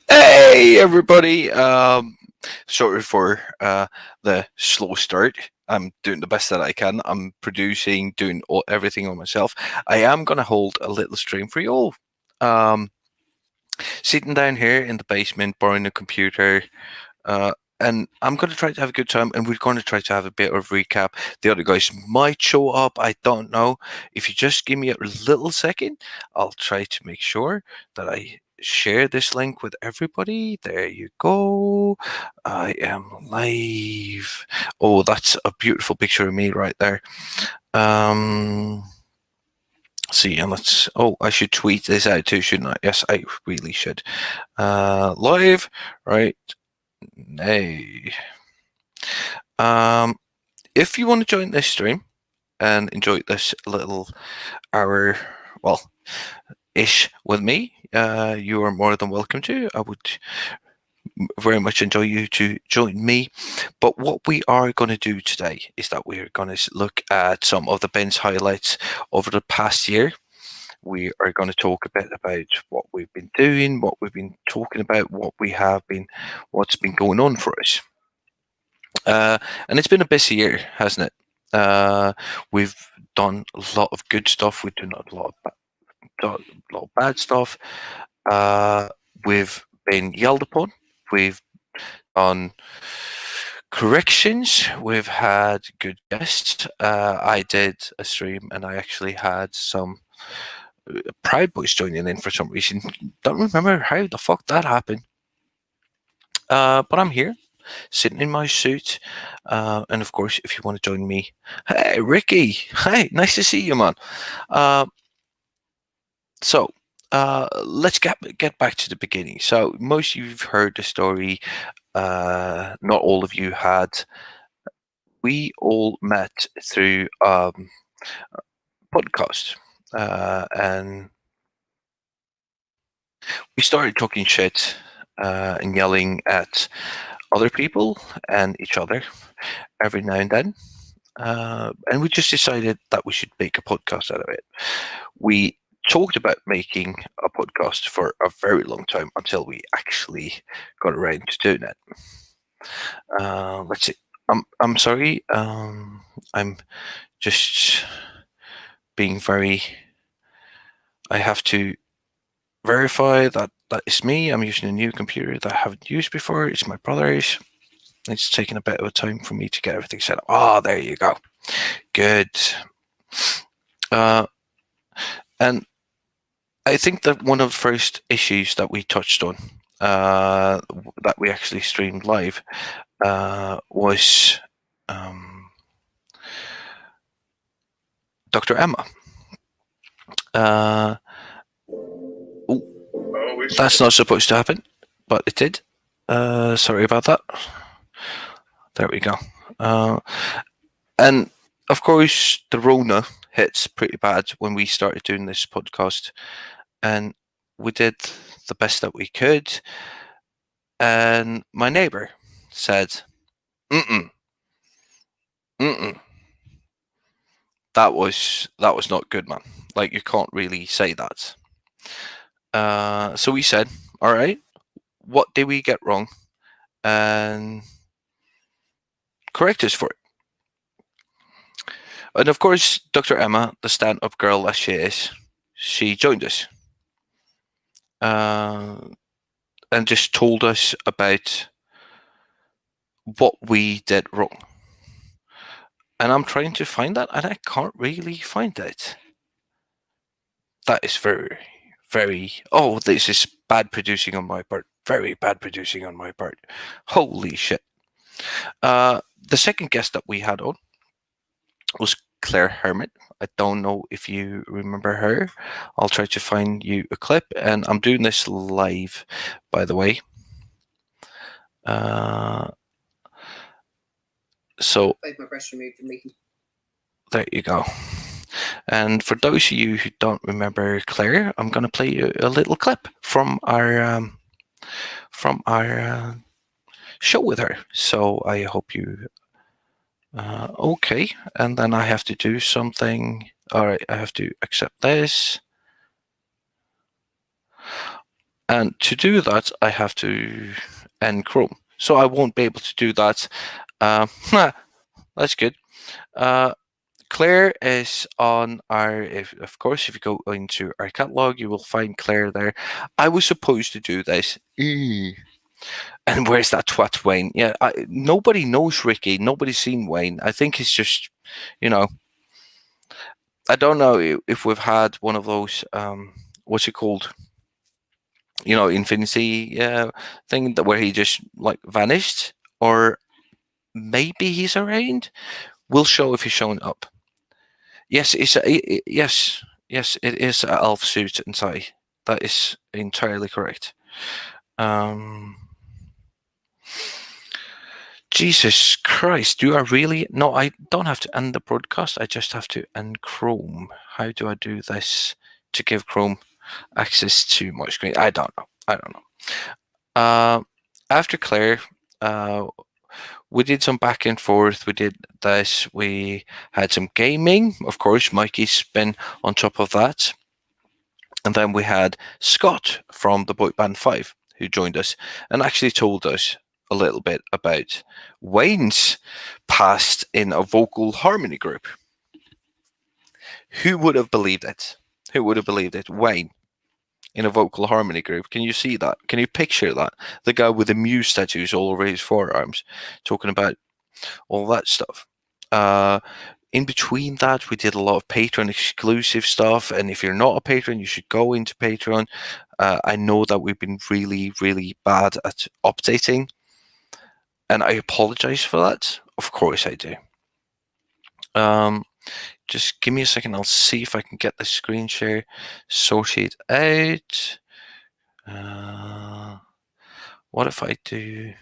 Hey everybody! Sorry for the slow start. I'm doing the best that I can. I'm producing, doing everything on myself. I am going to hold a little stream for you all. Sitting down here in the basement, borrowing a computer, and I'm going to try to have a good time, and we're going to try to have a bit of recap. The other guys might show up. I don't know. If you just give me a little second, I'll try to make sure that I share this link with everybody. There you go. I am live. Oh, that's a beautiful picture of me right there. See, and let's. Oh, I should tweet this out too, shouldn't I? Yes, I really should. Live right now. If you want to join this stream and enjoy this little hour, well, ish with me, you are more than welcome to. I would very much enjoy you to join me. But what we are going to do today is that we're going to look at some of the Ben's highlights over the past year. We are going to talk a bit about what we've been doing, what we've been talking about, what's been going on for us. And it's been a busy year, hasn't it? We've done a lot of good stuff. We've done a lot of bad stuff. We've been yelled upon. We've done corrections. We've had good guests. I did a stream and I actually had some Proud Boys joining in for some reason. Don't remember how the fuck that happened. But I'm here, sitting in my suit. And of course, if you want to join me, hey, Ricky. Hi, nice to see you, man. So let's get back to the beginning. So most of you've heard the story. Not all of you had. We all met through podcast, and we started talking shit and yelling at other people and each other every now and then. And we just decided that we should make a podcast out of it. We talked about making a podcast for a very long time until we actually got around to doing it. Let's see. I'm sorry. I'm just being very. I have to verify that is me. I'm using a new computer that I haven't used before. It's my brother's. It's taken a bit of a time for me to get everything set up. Oh, there you go. Good. And I think that one of the first issues that we touched on, that we actually streamed live, was Dr. Emma. That's not supposed to happen, but it did. Sorry about that. There we go. And of course, the Rona hits pretty bad when we started doing this podcast, and we did the best that we could. And my neighbor said, "Mm-mm, mm-mm. That was not good, man. Like, you can't really say that." So we said, "All right, what did we get wrong, and correct us for it. And of course, Dr. Emma, the stand-up girl as she is, she joined us and just told us about what we did wrong. And I'm trying to find that, and I can't really find it. That is very, very. Oh, this is bad producing on my part. Very bad producing on my part. Holy shit. The second guest that we had on was Claire Hermit. I don't know if you remember her. I'll try to find you a clip, and I'm doing this live, by the way. So my breast removed from me. There you go. And for those of you who don't remember Claire, I'm going to play you a little clip from our show with her. So I hope you. Okay, and then I have to do something. All right, I have to accept this. And to do that, I have to end Chrome. So I won't be able to do that. That's good. Claire is on our, of course, if you go into our catalog, you will find Claire there. I was supposed to do this. And where's that twat Wayne? Yeah, nobody knows Ricky. Nobody's seen Wayne. I think it's just, I don't know if we've had one of those, what's it called? Infinity thing where he just like vanished, or maybe he's around. We'll show if he's showing up. Yes, yes, it is an elf suit and tie. That is entirely correct. Jesus Christ, do I really? No, I don't have to end the broadcast. I just have to end Chrome. How do I do this to give Chrome access to my screen? I don't know. After Claire, we did some back and forth. We did this. We had some gaming. Of course, Mikey's been on top of that. And then we had Scott from the Boy Band 5 who joined us and actually told us a little bit about Wayne's past in a vocal harmony group. Who would have believed it? Who would have believed it? Wayne in a vocal harmony group. Can you see that? Can you picture that? The guy with the Muse tattoos all over his forearms talking about all that stuff. In between that, we did a lot of Patreon exclusive stuff. And if you're not a patron, you should go into Patreon. I know that we've been really, really bad at updating. And I apologize for that. Of course I do. Just give me a second. I'll see if I can get the screen share sorted out. What if I do...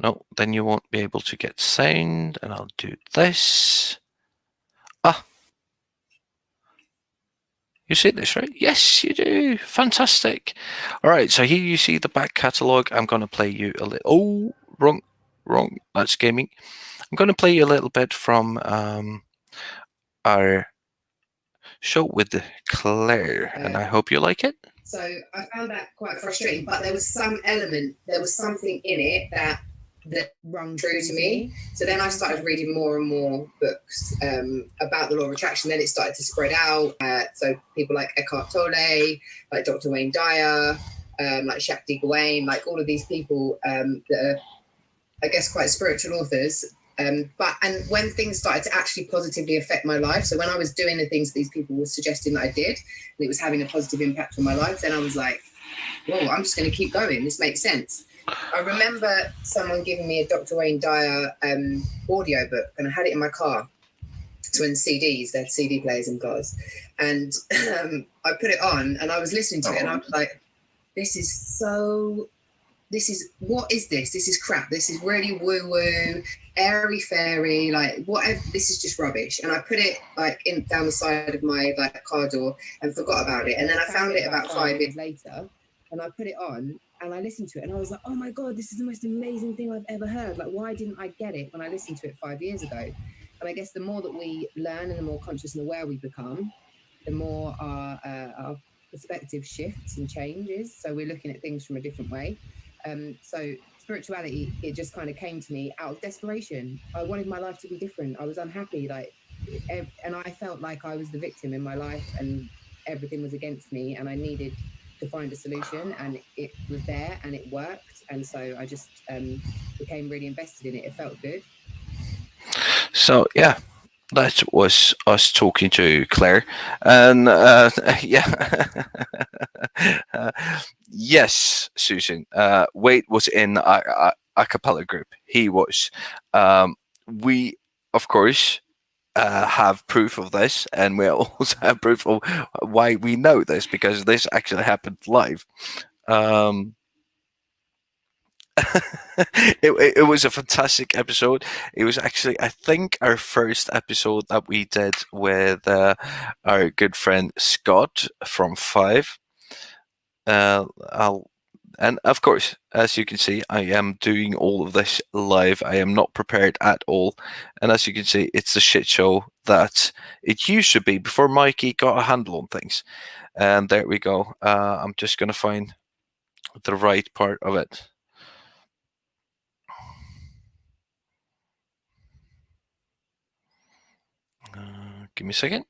No, then you won't be able to get sound, and I'll do this. You see this, right? Yes, you do. Fantastic. All right, so here you see the back catalogue. I'm going to play you a little... Oh, wrong. That's gaming. I'm going to play you a little bit from our show with Claire, and I hope you like it. So I found that quite frustrating, but there was something in it that rung true to me. So then I started reading more and more books about the law of attraction. Then it started to spread out. So people like Eckhart Tolle, like Dr. Wayne Dyer, like Shakti Gawain, like all of these people that are, I guess, quite spiritual authors. And when things started to actually positively affect my life, so when I was doing the things these people were suggesting that I did, and it was having a positive impact on my life, then I was like, whoa, I'm just going to keep going. This makes sense. I remember someone giving me a Dr. Wayne Dyer audio book, and I had it in my car. So in CDs, they had CD players in cars. And I put it on, and I was listening to it, and I was like, what is this? This is crap. This is really woo-woo, airy-fairy, like whatever. This is just rubbish. And I put it like down the side of my car door and forgot about it. And then I found it about 5 years later, and I put it on and I listened to it, and I was like, oh my God, this is the most amazing thing I've ever heard. Like, why didn't I get it when I listened to it 5 years ago? And I guess the more that we learn and the more conscious and aware we become, the more our perspective shifts and changes. So we're looking at things from a different way. So spirituality, it just kind of came to me out of desperation. I wanted my life to be different. I was unhappy, and I felt like I was the victim in my life, and everything was against me, and I needed to find a solution, and it was there, and it worked, and so I just became really invested in it. It felt good. So yeah, that was us talking to Claire, and yeah, yes, Susan. Wade was in a cappella group. He was. We, of course, have proof of this, and we also have proof of why we know this, because this actually happened live. Um, it was a fantastic episode. It was actually, I think, our first episode that we did with our good friend Scott from Five. I'll And of course, as you can see, I am doing all of this live. I am not prepared at all. And as you can see, it's the shit show that it used to be before Mikey got a handle on things. And there we go. I'm just going to find the right part of it. Give me a second.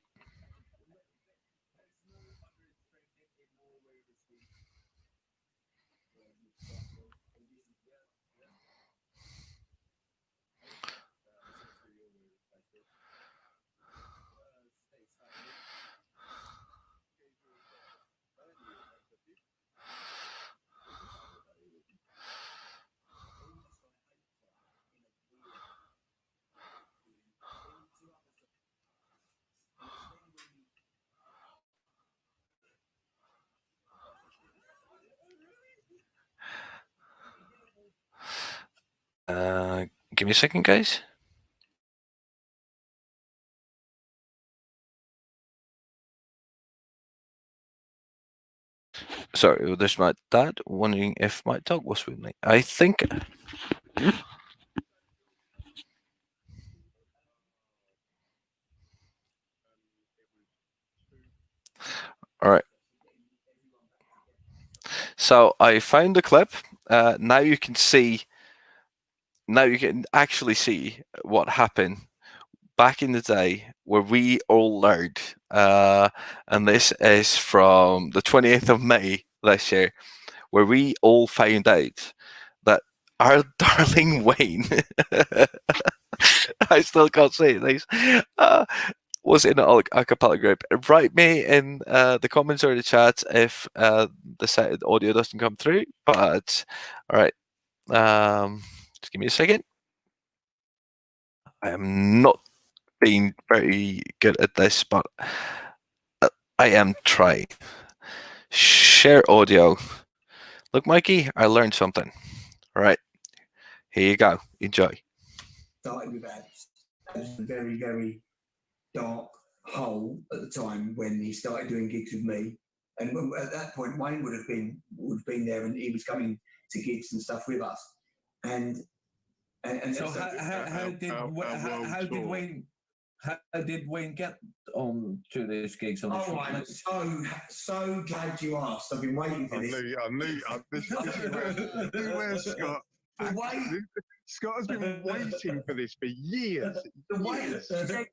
Give me a second, guys. Sorry, there's my dad wondering if my dog was with me. I think. All right. So I found the clip. Now you can see. Now you can actually see what happened back in the day where we all learned. And this is from the 28th of May this year, where we all found out that our darling Wayne, I still can't say this, was in a cappella group. Write me in the comments or the chat if the set audio doesn't come through. But all right, just give me a second. I am not being very good at this, but I am trying. Share audio. Look, Mikey, I learned something. All right, here you go. Enjoy. Started with that. It was a very, very dark hole at the time when he started doing gigs with me. And at that point, Wayne would have been there, and he was coming to gigs and stuff with us. And so how did Wayne get on to these gigs? On I'm so glad you asked. I've been waiting for this. I knew. This is where Scott. Scott has been waiting for this for years. The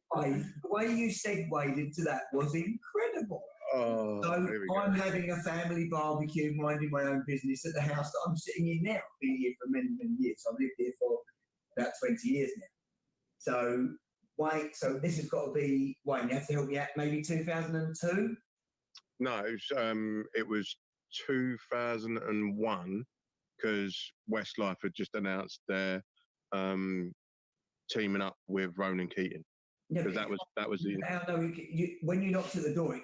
way you segued into that was incredible. Oh, so I'm having a family barbecue, minding my own business at the house that I'm sitting in now. I've been here for many, many years. I've lived here for about 20 years now. So Wayne, so this has got to be Wayne. You have to help me out. Maybe 2002. No, it was 2001 because Westlife had just announced their teaming up with Ronan Keating. Because that was the. No, when you knocked at the door.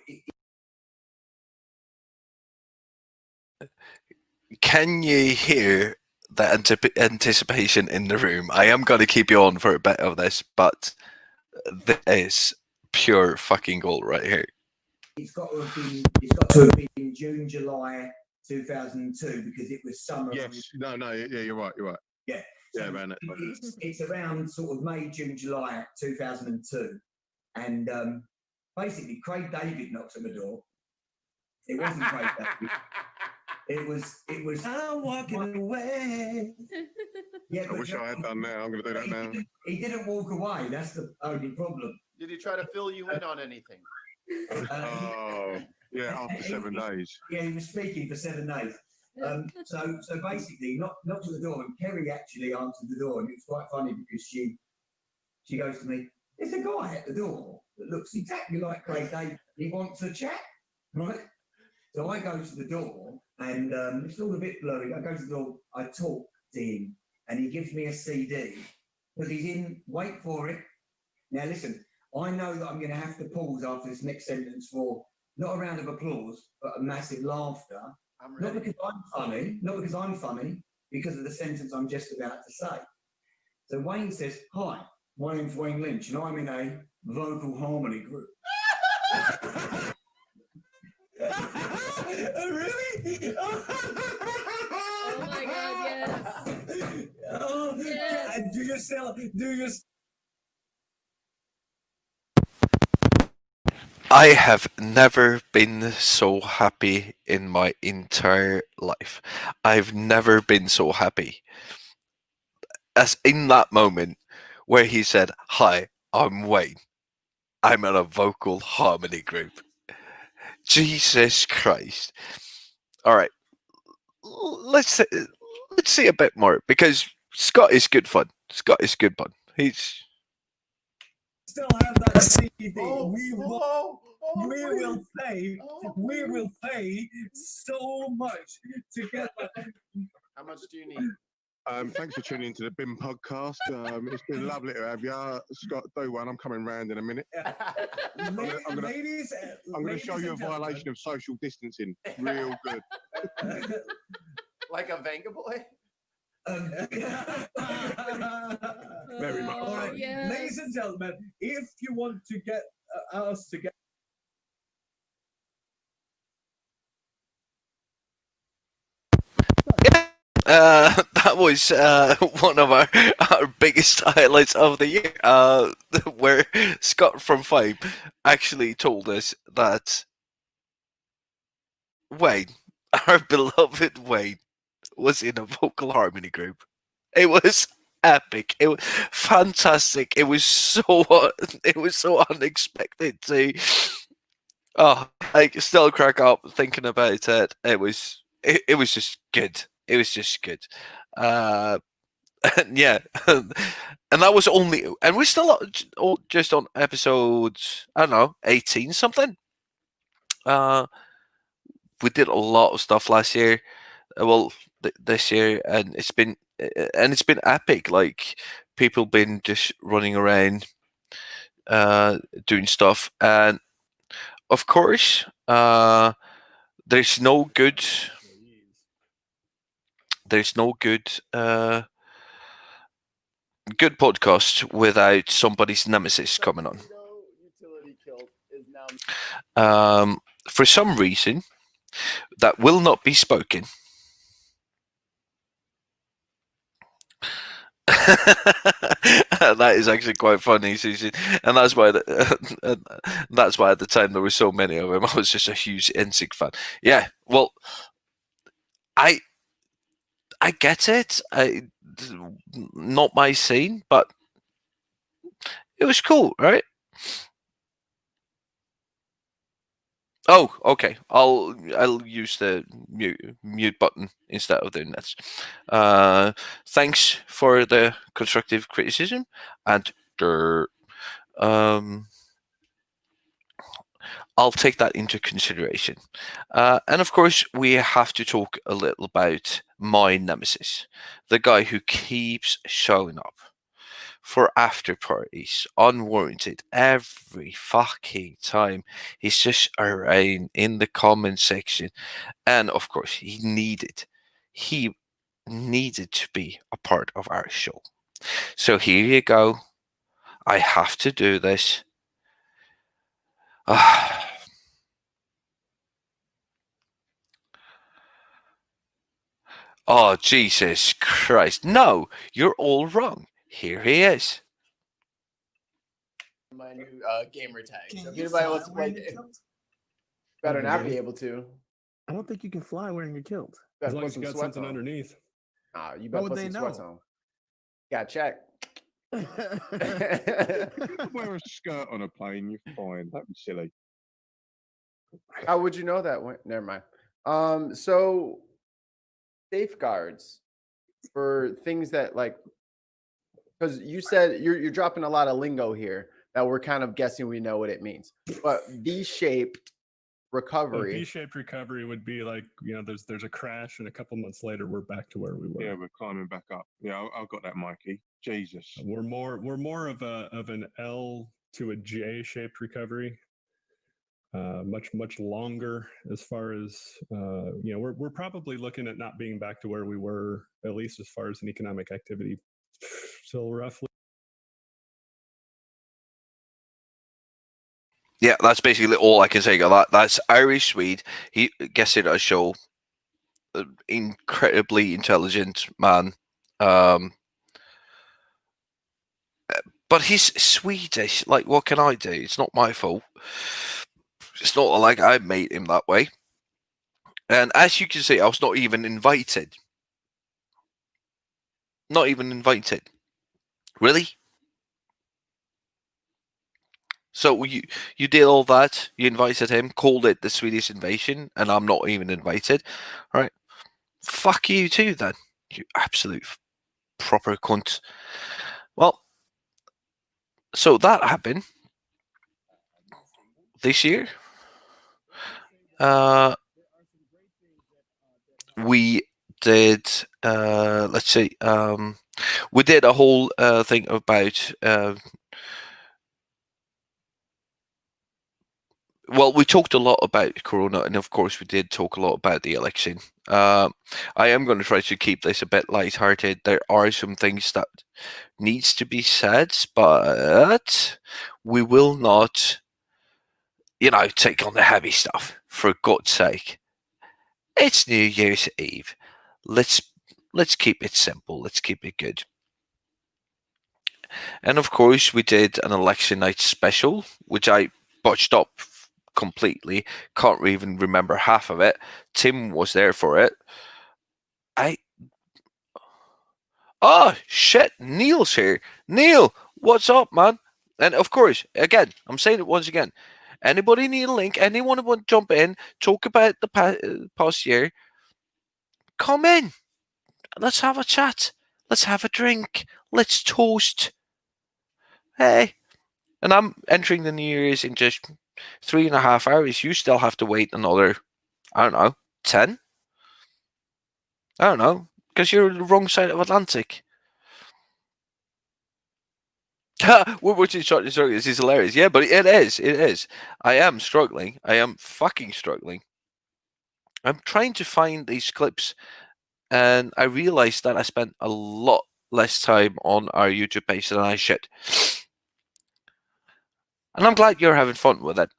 Can you hear the anticipation in the room? I am going to keep you on for a bit of this, but this is pure fucking gold right here. It's got to have been June, July 2002 because it was summer. Yes, no, yeah, you're right. Yeah, yeah, man. It's around sort of May, June, July 2002, and basically Craig David knocks at the door, It wasn't great. It was. I'm walking away. Yeah, I wish I had done that. I'm going to do that now. He didn't walk away. That's the only problem. Did he try to fill you in on anything? Oh, yeah, after 7 days. Yeah, he was speaking for 7 days. So basically, knocked at the door, and Kerry actually answered the door, and it was quite funny because she goes to me, "There's a guy at the door that looks exactly like Craig David. He wants a chat, right?" So I go to the door, and it's all a bit blurry. I go to the door, I talk to him, and he gives me a CD because he's in. Wait for it. Now listen, I know that I'm going to have to pause after this next sentence for not a round of applause, but a massive laughter. Not because I'm funny, because of the sentence I'm just about to say. So Wayne says, "Hi, my name's Wayne Lynch, and I'm in a vocal harmony group." Really? Oh my God, yes. Oh, Yes. Do you I have never been so happy in my entire life. I've never been so happy as in that moment where he said, "Hi, I'm Wayne. I'm in a vocal harmony group." Jesus Christ. All right. Let's see a bit more because Scott is good fun. Scott is good fun. He's still have that CD? Oh, we will pay so much to get that. How much do you need? Thanks for tuning into the BIM podcast. It's been lovely to have you. Scott, do one. I'm coming round in a minute. I'm going to show you a violation of social distancing. Real good. Like a Venga boy? Very much. All right, yes. Ladies and gentlemen, if you want to get us to get. That was one of our biggest highlights of the year, where Scott from Fame actually told us that Wayne, our beloved Wayne, was in a vocal harmony group. It was epic. It was fantastic. It was so unexpected to. Oh, I still crack up thinking about it. It was just good. It was just good. And yeah, and that was only, and we're still just on episode, I don't know, 18 something. We did a lot of stuff last year. Well, this year, and it's been epic. Like people been just running around, doing stuff, and of course, there's no good. There's no good good podcast without somebody's nemesis coming on. For some reason that will not be spoken. That is actually quite funny, Susie, and that's why that's why at the time there were so many of them. I was just a huge NSYNC fan. Yeah, well, I get it. Not my scene, but it was cool, right? Oh, okay. I'll use the mute button instead of doing this. Thanks for the constructive criticism, and I'll take that into consideration. And of course, we have to talk a little about my nemesis, the guy who keeps showing up for after parties, unwarranted, every fucking time. He's just around in the comment section. And of course, he needed to be a part of our show. So here you go. I have to do this. Oh, Jesus Christ. No, you're all wrong. Here he is. My new gamer tag. So if anybody wants to play games. Better Okay, not ready? be able to. I don't think you can fly wearing your kilt. Better As long put as you some got sweats something on. underneath. You How better would put they some sweats know? on. Got check. You could wear a skirt on a plane, you're fine. That'd be silly. How would you know that? Never mind. So safeguards for things that like, because you said you're dropping a lot of lingo here that we're kind of guessing we know what it means. But V-shaped A recovery. V-shaped recovery would be like, there's a crash and a couple months later we're back to where we were. Yeah, we're climbing back up. Yeah, I've got that, Mikey. Jesus. We're more of an L to a J-shaped recovery. Much longer as far as we're probably looking at not being back to where we were, at least as far as an economic activity, still roughly. Yeah, that's basically all I can say. That's Irish Swede. He guessed it at a show. Incredibly intelligent man. But he's Swedish. Like, what can I do? It's not my fault. It's not like I made him that way. And as you can see, I was not even invited. Not even invited. Really? So you did all that, you invited him, called it the Swedish invasion, and I'm not even invited. All right. Fuck you too then. You absolute proper cunt. Well, so that happened this year. We did let's see, we did a whole thing about well, we talked a lot about Corona, and of course, we did talk a lot about the election. I am going to try to keep this a bit lighthearted. There are some things that needs to be said, but we will not, take on the heavy stuff. For God's sake, it's New Year's Eve. Let's keep it simple. Let's keep it good. And of course, we did an election night special, which I botched up completely. Can't even remember half of it. Tim was there for it. Oh shit, Neil's here. Neil, what's up, man? And of course, again, I'm saying it once again. Anybody need a link? Anyone want to jump in? Talk about the past year? Come in. Let's have a chat. Let's have a drink. Let's toast. Hey. And I'm entering the New Year's in just 3.5 hours. You still have to wait another, I don't know, 10? I don't know. Because you're on the wrong side of Atlantic. Which is struggling. This is hilarious. Yeah, but it is. It is. I am struggling. I am fucking struggling. I'm trying to find these clips, and I realized that I spent a lot less time on our YouTube page than I should. And I'm glad you're having fun with it.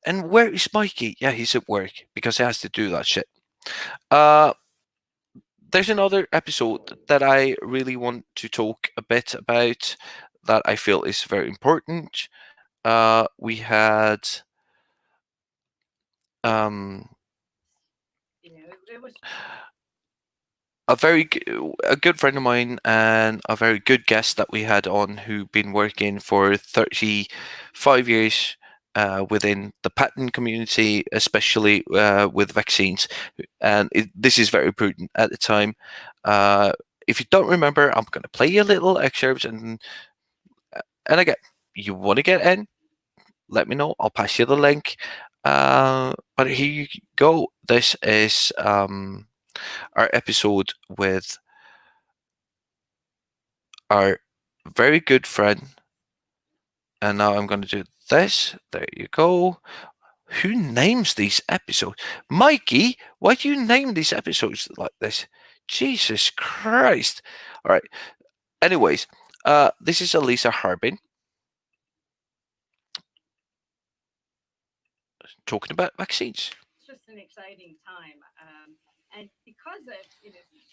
And where is Mikey? Yeah, he's at work because he has to do that shit. There's another episode that I really want to talk a bit about that I feel is very important. We had it was a good friend of mine and a very good guest that we had on who've been working for 35 years within the patent community, especially with vaccines. And this is very prudent at the time. If you don't remember, I'm going to play you a little excerpts, and again, you want to get in, let me know. I'll pass you the link. But here you go. This is our episode with our very good friend. And now I'm going to do this. There you go. Who names these episodes? Mikey, why do you name these episodes like this? Jesus Christ. All right. Anyways, this is Elisa Harbin talking about vaccines. It's just an exciting time. And because of,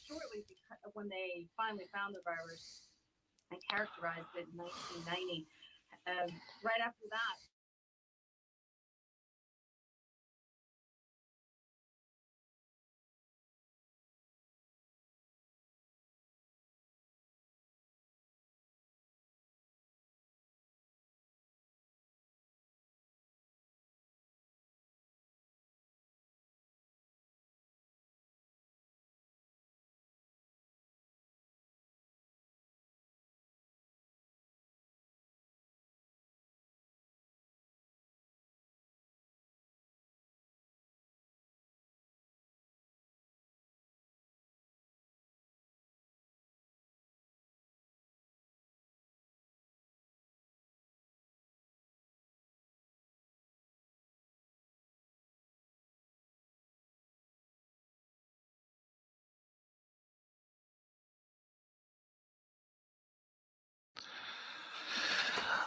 shortly when they finally found the virus and characterized it in 1990, right after that,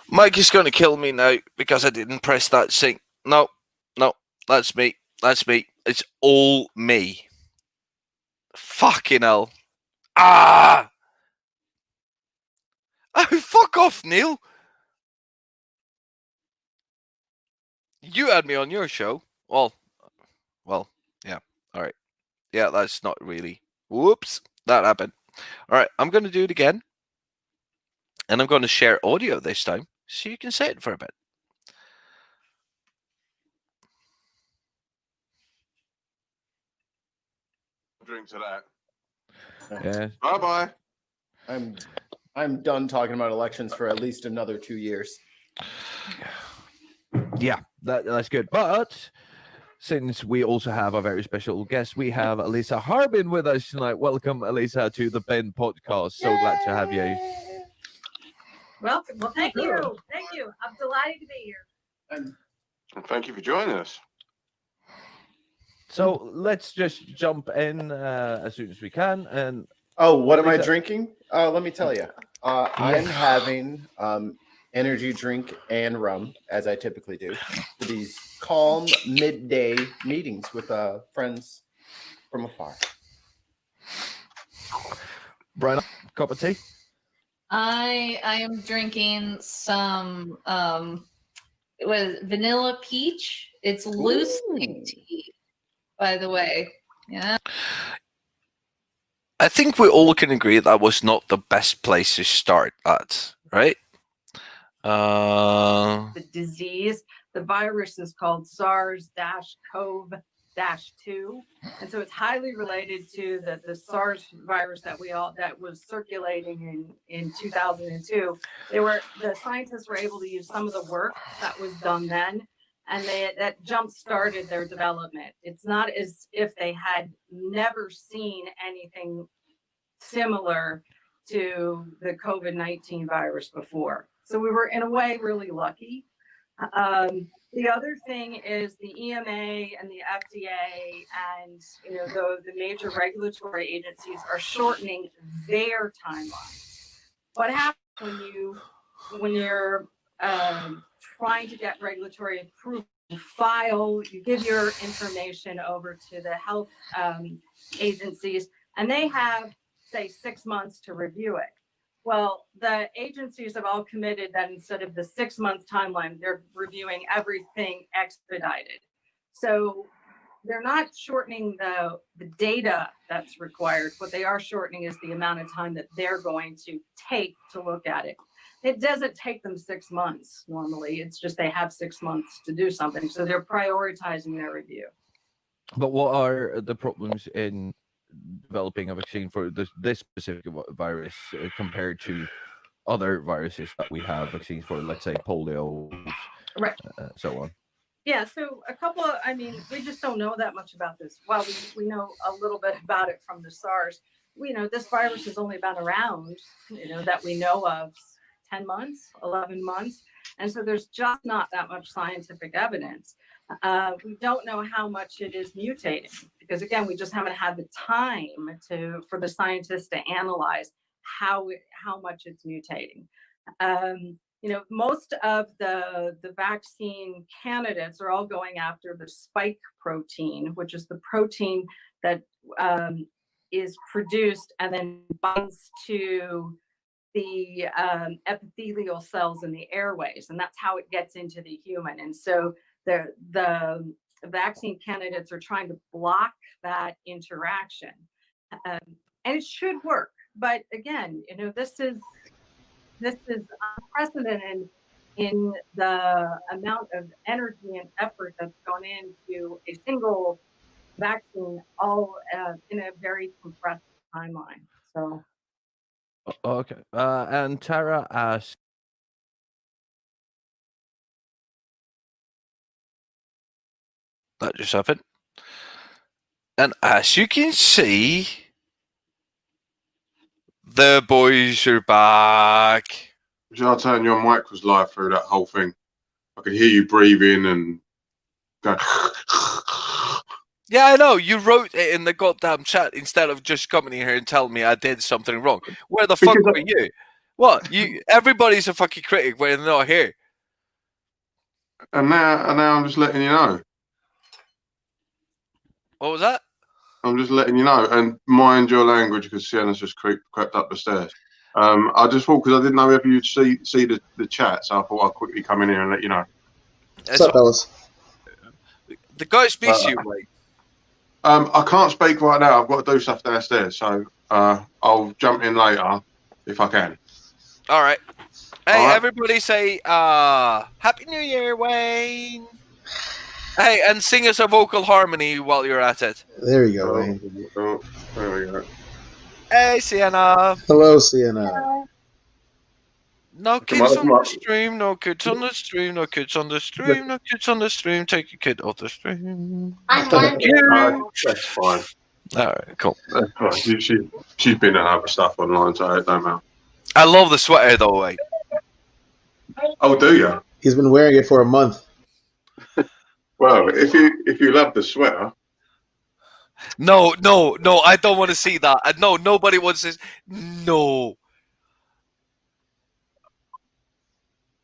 Mike is going to kill me now because I didn't press that sync. No, that's me. That's me. It's all me. Fucking hell. Ah! Oh, fuck off, Neil. You had me on your show. Well, yeah. All right. Yeah, that's not really. Whoops. That happened. All right. I'm going to do it again. And I'm going to share audio this time so you can say it for a bit. Drink to that. Yeah. Bye bye. I'm done talking about elections for at least another 2 years. Yeah, that's good. But since we also have a very special guest, we have Elisa Harbin with us tonight. Welcome, Elisa, to the Ben podcast. So glad to have you. Welcome. Well, thank you. Thank you. I'm delighted to be here. And thank you for joining us. So let's just jump in as soon as we can. And Oh, what am I drinking? Let me tell you. I'm having energy drink and rum, as I typically do, for these calm midday meetings with friends from afar. Brian, cup of tea? I am drinking some with vanilla peach. It's loose leaf tea, by the way. Yeah. I think we all can agree that was not the best place to start at, right? The disease, the virus is called SARS-CoV-2, and so it's highly related to the SARS virus that was circulating in 2002. The scientists were able to use some of the work that was done then, and that jump started their development. It's not as if they had never seen anything similar to the COVID-19 virus before. So we were, in a way, really lucky. The other thing is the EMA and the FDA and the major regulatory agencies are shortening their timelines. What happens when you're trying to get regulatory approval? You file, you give your information over to the health agencies, and they have, say, 6 months to review it. Well, the agencies have all committed that instead of the 6-month timeline, they're reviewing everything expedited. So they're not shortening the data that's required. What they are shortening is the amount of time that they're going to take to look at it. It doesn't take them 6 months normally. It's just they have 6 months to do something. So they're prioritizing their review. But what are the problems in developing a vaccine for this specific virus compared to other viruses that we have vaccines for, let's say polio, right, so on? Yeah, so we just don't know that much about this. Well, we know a little bit about it from the SARS. This virus has only been around, that we know of, 10 months, 11 months. And so there's just not that much scientific evidence. We don't know how much it is mutating because, again, we just haven't had the time for the scientists to analyze how much it's mutating. Most of the vaccine candidates are all going after the spike protein, which is the protein that is produced and then binds to the epithelial cells in the airways, and that's how it gets into the human. And so the vaccine candidates are trying to block that interaction, and it should work. But again, this is unprecedented in the amount of energy and effort that's gone into a single vaccine, all in a very compressed timeline. So. Okay. And Tara asked, that just happened. And as you can see, the boys are back. Jartan, your mic was live through that whole thing. I could hear you breathing and going. Yeah, I know. You wrote it in the goddamn chat instead of just coming here and telling me I did something wrong. Where the fuck were you? What? Everybody's a fucking critic when they're not here. And now I'm just letting you know. What was that? I'm just letting you know. And mind your language, because Sienna's just crept up the stairs. I just thought, because I didn't know if you'd see the chat, so I thought I'd quickly come in here and let you know. What's up, fellas? The guy speaks to you, mate. I can't speak right now. I've got to do stuff downstairs, so I'll jump in later if I can. All right. Hey, All right. everybody say Happy New Year, Wayne. Hey, and sing us a vocal harmony while you're at it. There you go, Wayne. Oh, there we go. Hey, Sienna. Hello, Sienna. No kids on the stream, no kids on the stream, no kids on the stream, no kids on the stream. Take your kid off the stream. Thank you. That's fine. All right, cool. That's fine. She's been at other stuff online, so it don't matter. I love the sweater, though, Wayne. Oh, do you? He's been wearing it for a month. Well, if you love the sweater. No, I don't want to see that. No, nobody wants this. No.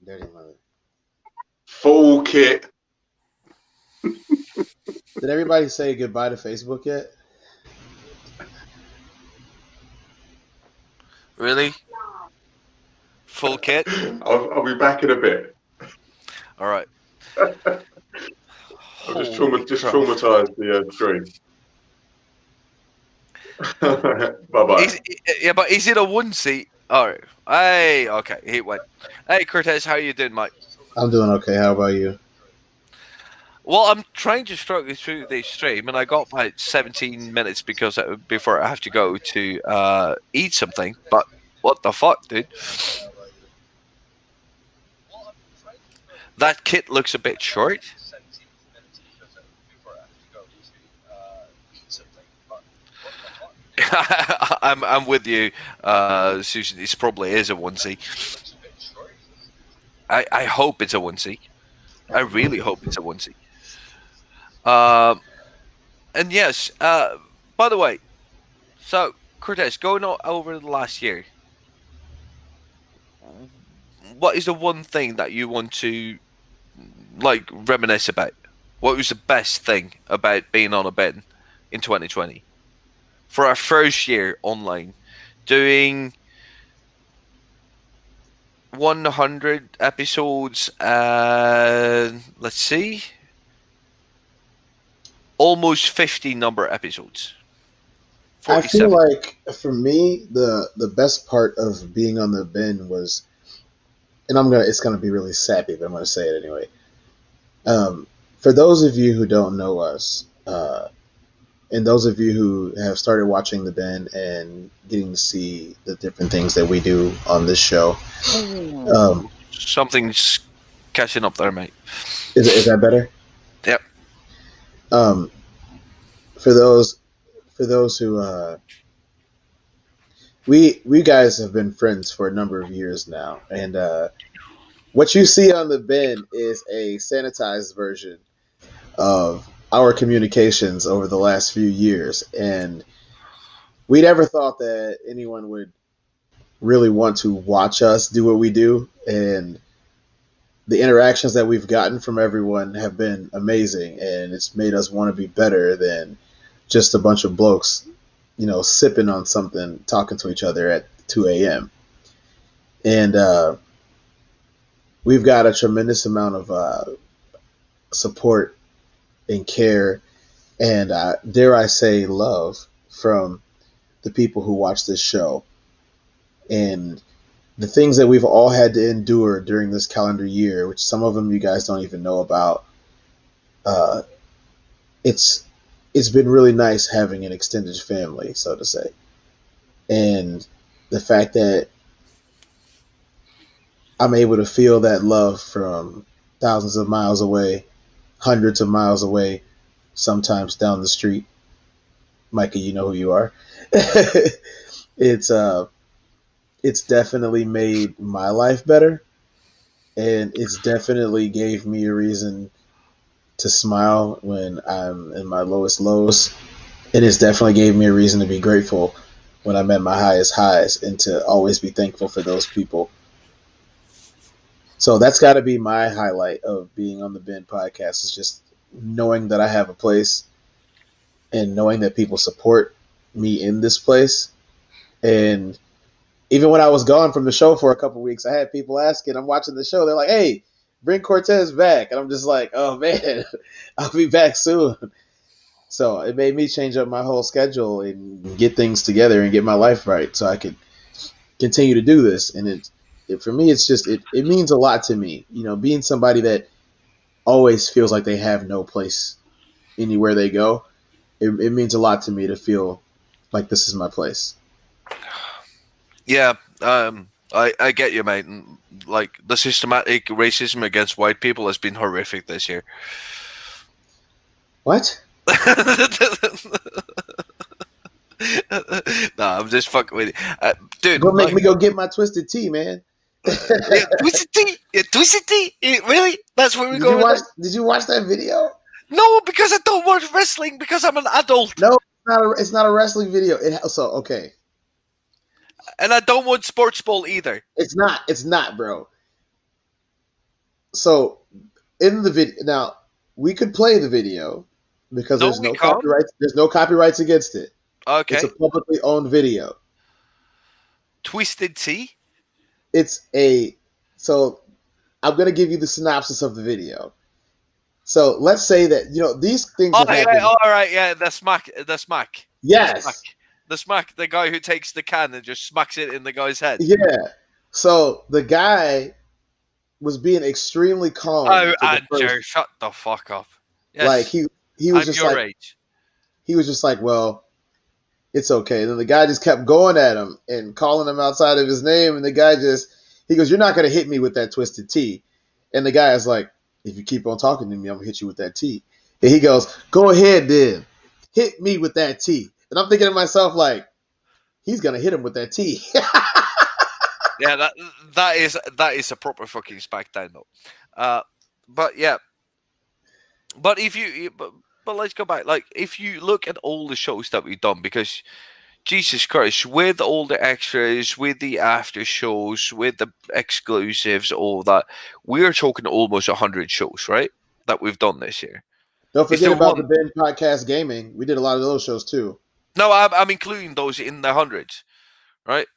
Dirty mother. Full kit. Did everybody say goodbye to Facebook yet? Really? Full kit? I'll be back in a bit. All right. I've just traumatized the stream. Bye-bye. Yeah, but is it a onesie? All right. Hey, okay. He went. Hey, Cortez, how you doing, mate? I'm doing okay. How about you? Well, I'm trying to struggle through this stream, and I got about 17 minutes before I have to go to eat something. But what the fuck, dude? That kit looks a bit short. I'm with you, Susan. This probably is a onesie. I hope it's a onesie. I really hope it's a onesie. And yes, by the way, so Cortez, going over the last year, what is the one thing that you want to reminisce about? What was the best thing about being on a bin in 2020? For our first year online, doing 100 episodes, let's see, almost 50 number episodes. 47. I feel like for me, the best part of being on the bin was, and it's gonna be really sappy, but I'm gonna say it anyway. For those of you who don't know us, and those of you who have started watching the bin and getting to see the different things that we do on this show, something's catching up there, mate. Is that better? Yep. For those who we guys have been friends for a number of years now, and what you see on the bin is a sanitized version of our communications over the last few years, and we never thought that anyone would really want to watch us do what we do, and the interactions that we've gotten from everyone have been amazing, and it's made us want to be better than just a bunch of blokes, sipping on something, talking to each other at 2 a.m. And we've got a tremendous amount of support and care and, dare I say, love from the people who watch this show. And the things that we've all had to endure during this calendar year, which some of them you guys don't even know about, it's been really nice having an extended family, so to say. And the fact that I'm able to feel that love from thousands of miles away, hundreds of miles away, sometimes down the street. Micah, you know who you are. It's definitely made my life better, and it's definitely gave me a reason to smile when I'm in my lowest lows, and it's definitely gave me a reason to be grateful when I'm at my highest highs, and to always be thankful for those people. So that's got to be my highlight of being on the Ben podcast, is just knowing that I have a place and knowing that people support me in this place. And even when I was gone from the show for a couple of weeks, I had people asking, I'm watching the show, they're like, hey, bring Cortez back. And I'm just like, oh man, I'll be back soon. So it made me change up my whole schedule and get things together and get my life right so I could continue to do this. And for me, it's just, it means a lot to me, being somebody that always feels like they have no place anywhere they go. It means a lot to me to feel like this is my place. Yeah, I get you, mate. And, like, the systematic racism against white people has been horrific this year. What? Nah, I'm just fucking with you. Dude, Go make me go get my twisted tea, man. Yeah, Twisted Tea? Yeah, Twisted Tea? Really? That's where we go? Did you watch that video? No, because I don't watch wrestling because I'm an adult. No, it's not a wrestling video. Okay. And I don't want sports ball either. It's not, bro. So in the video, now we could play the video because there's no copyrights. There's no copyrights against it. Okay. It's a publicly owned video. Twisted Tea? So I'm going to give you the synopsis of the video. So let's say that, these things have happened. All right, yeah, the smack. Yes. The smack, the guy who takes the can and just smacks it in the guy's head. Yeah. So the guy was being extremely calm. Oh, Andrew, shut the fuck up. Yes. Like he was just like, age. He was just like, well, it's okay. And then the guy just kept going at him and calling him outside of his name. And the guy he goes, you're not going to hit me with that twisted tea. And the guy is like, if you keep on talking to me, I'm going to hit you with that tea. And he goes, go ahead then. Hit me with that tea. And I'm thinking to myself, like, he's going to hit him with that tea. Yeah, that is a proper fucking smackdown, though. But yeah. But but let's go back. Like, if you look at all the shows that we've done, because Jesus Christ, with all the extras, with the after shows, with the exclusives, all that, we are talking almost 100 shows, right? That we've done this year. Don't forget about the Ben Podcast Gaming. We did a lot of those shows too. No, I'm including those in the hundreds, right?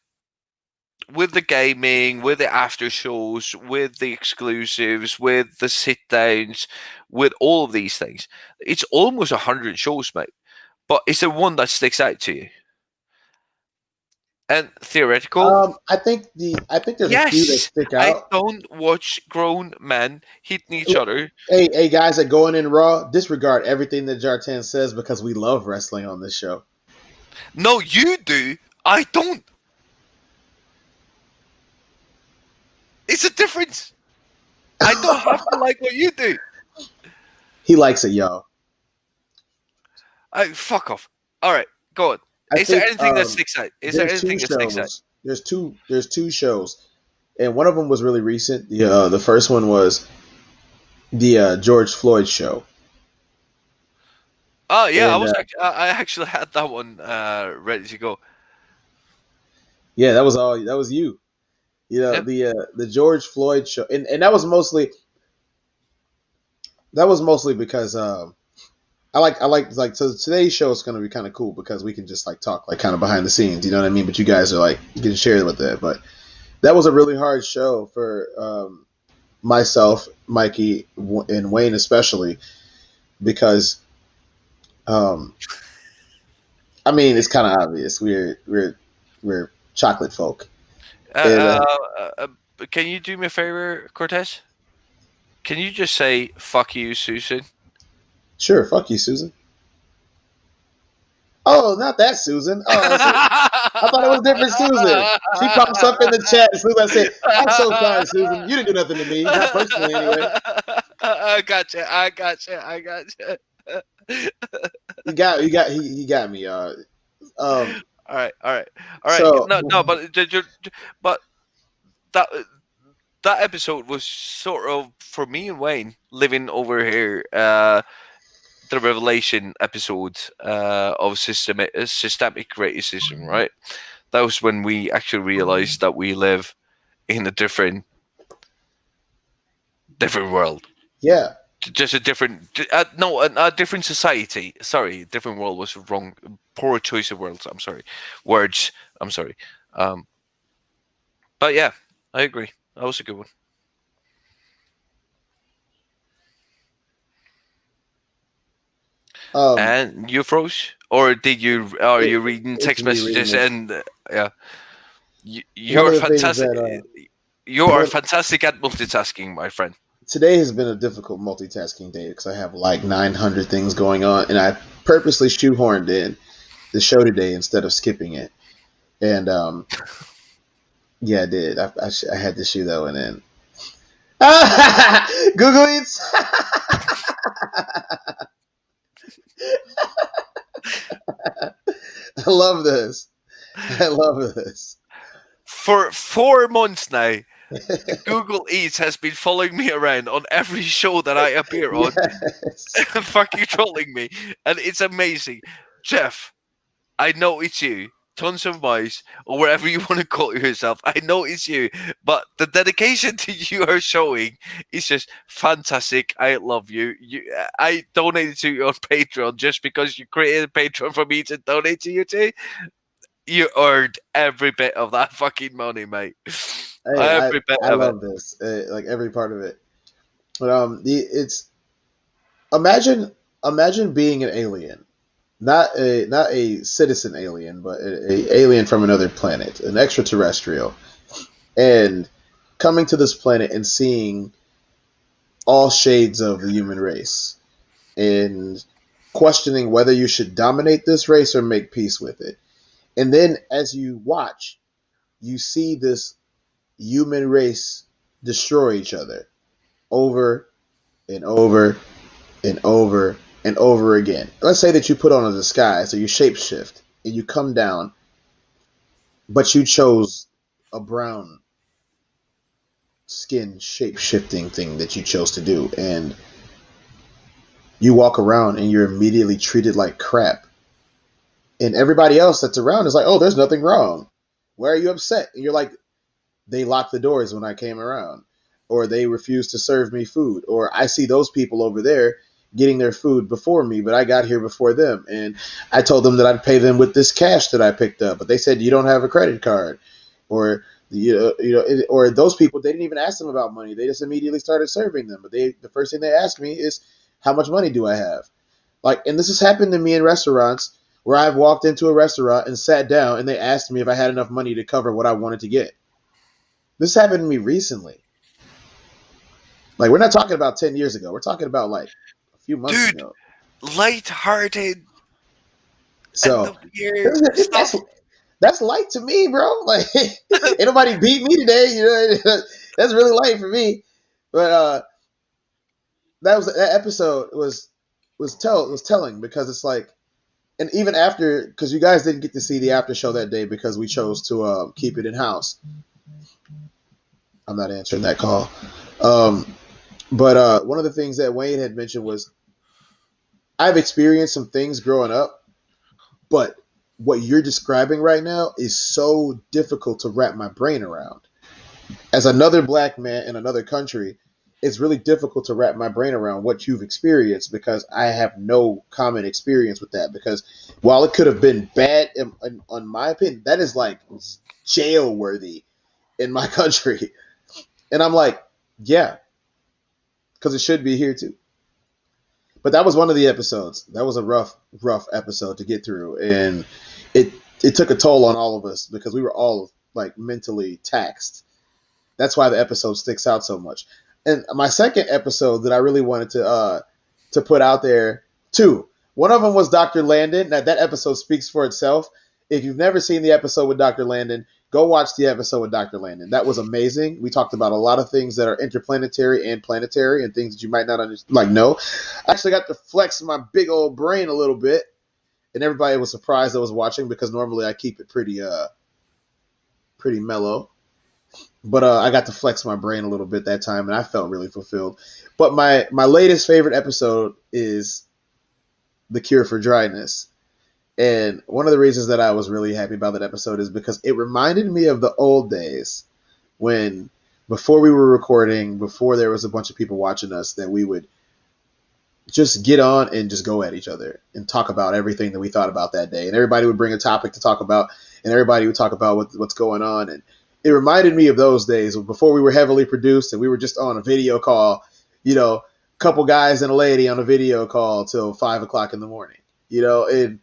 With the gaming, with the after shows, with the exclusives, with the sit downs, with all of these things, it's almost 100 shows, mate. But is there one that sticks out to you? And theoretical? I think there's a few that stick out. I don't watch grown men hitting each other. Hey, guys that going in Raw, disregard everything that Jartan says because we love wrestling on this show. No, you do. I don't. It's a difference. I don't have to like what you do. He likes it, y'all. Fuck off. All right, go on. Is there anything that sticks out? Is there anything that sticks out? There's two shows, and one of them was really recent. The first one was the George Floyd show. Oh yeah, and, I actually had that one ready to go. Yeah, that was you. The George Floyd show, and that was mostly because I like so today's show is going to be kind of cool because we can just like talk like kind of behind the scenes, you know what I mean? But you guys are like, you can share with that. But that was a really hard show for myself, Mikey, and Wayne especially because I mean it's kind of obvious we're chocolate folk. Can you do me a favor, Cortez? Can you just say "fuck you, Susan"? Sure, fuck you, Susan. Oh, not that Susan. Oh, I thought it was a different Susan. She pops up in the chat as soon as I say, "I'm so sorry, Susan. You didn't do nothing to me, not personally, anyway." I gotcha. He got me. All right. So, no, but that episode was sort of for me and Wayne living over here. the Revelation episode of systemic racism, right? That was when we actually realized that we live in a different world. Yeah. Just a different, a different society. Sorry, different world was wrong. Poor choice of words. I'm sorry. Words. I'm sorry. But yeah, I agree. That was a good one. And you froze, or did you? Are you reading text messages? And yeah, you're fantastic. You are fantastic at multitasking, my friend. Today has been a difficult multitasking day because I have like 900 things going on, and I purposely shoehorned in the show today instead of skipping it. And yeah, I did. I had to shoe that one in. Google Eats. I love this. I love this. For 4 months now, Google Eats has been following me around on every show that I appear on, fucking trolling me, and it's amazing. Jeff, I know it's you, Tons of Mice, or wherever you want to call yourself. I know it's you, but the dedication to you are showing is just fantastic. I love you. I donated to you on Patreon just because you created a Patreon for me to donate to you too. You earned every bit of that fucking money, mate. Hey, I love this, like every part of it. But it's imagine being an alien, not a citizen alien, but a alien from another planet, an extraterrestrial, and coming to this planet and seeing all shades of the human race, and questioning whether you should dominate this race or make peace with it. And then as you watch, you see this human race destroy each other over and over and over and over again. Let's say that you put on a disguise or you shapeshift and you come down, but you chose a brown skin shape-shifting thing that you chose to do, and you walk around and you're immediately treated like crap. And everybody else that's around is like, oh, there's nothing wrong. Why are you upset? And you're like, they locked the doors when I came around, or they refused to serve me food, or I see those people over there getting their food before me, but I got here before them, and I told them that I'd pay them with this cash that I picked up, but they said you don't have a credit card, or or those people, they didn't even ask them about money. They just immediately started serving them. But the first thing they asked me is, how much money do I have? Like, and this has happened to me in restaurants where I've walked into a restaurant and sat down and they asked me if I had enough money to cover what I wanted to get. This happened to me recently. Like, we're not talking about 10 years ago. We're talking about like a few months ago. Light-hearted. So that's light to me, bro. Like, ain't nobody beat me today. You know, that's really light for me. But that episode was telling, because it's like, and even after, because you guys didn't get to see the after show that day because we chose to keep it in house. I'm not answering that call. But one of the things that Wayne had mentioned was, I've experienced some things growing up, but what you're describing right now is so difficult to wrap my brain around. As another black man in another country, it's really difficult to wrap my brain around what you've experienced, because I have no common experience with that. Because while it could have been bad, in my opinion, that is like jail worthy in my country. And I'm like, yeah, because it should be here too. But that was one of the episodes. That was a rough episode to get through, and it took a toll on all of us because we were all like mentally taxed. That's why the episode sticks out so much. And my second episode that I really wanted to put out there, two. One of them was Dr. Landon. Now, that episode speaks for itself. If you've never seen the episode with Dr. Landon, go watch the episode with Dr. Landon. That was amazing. We talked about a lot of things that are interplanetary and planetary, and things that you might not know. I actually got to flex my big old brain a little bit, and everybody was surprised that was watching, because normally I keep it pretty mellow. But I got to flex my brain a little bit that time, and I felt really fulfilled. But my latest favorite episode is The Cure for Dryness. And one of the reasons that I was really happy about that episode is because it reminded me of the old days when, before we were recording, before there was a bunch of people watching us, that we would just get on and just go at each other and talk about everything that we thought about that day. And everybody would bring a topic to talk about, and everybody would talk about what's going on. And it reminded me of those days before we were heavily produced and we were just on a video call, a couple guys and a lady on a video call till 5 o'clock in the morning, and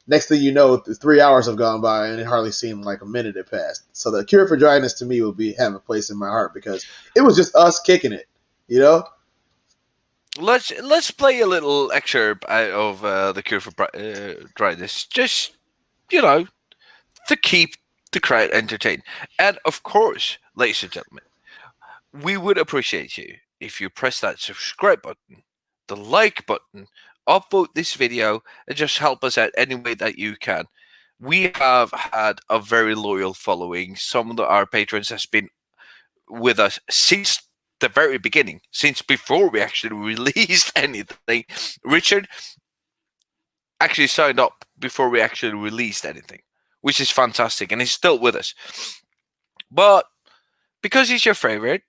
next thing you know, 3 hours have gone by and it hardly seemed like a minute had passed. So The Cure for Dryness to me will have a place in my heart because it was just us kicking it, Let's play a little excerpt out of The Cure for Dryness, just to keep the crowd entertained. And of course, ladies and gentlemen, we would appreciate you if you press that subscribe button, the like button, upvote this video, and just help us out any way that you can. We have had a very loyal following. Some of our patrons has been with us since the very beginning, since before we actually released anything. Richard actually signed up before we actually released anything, which is fantastic, and he's still with us. But because he's your favorite,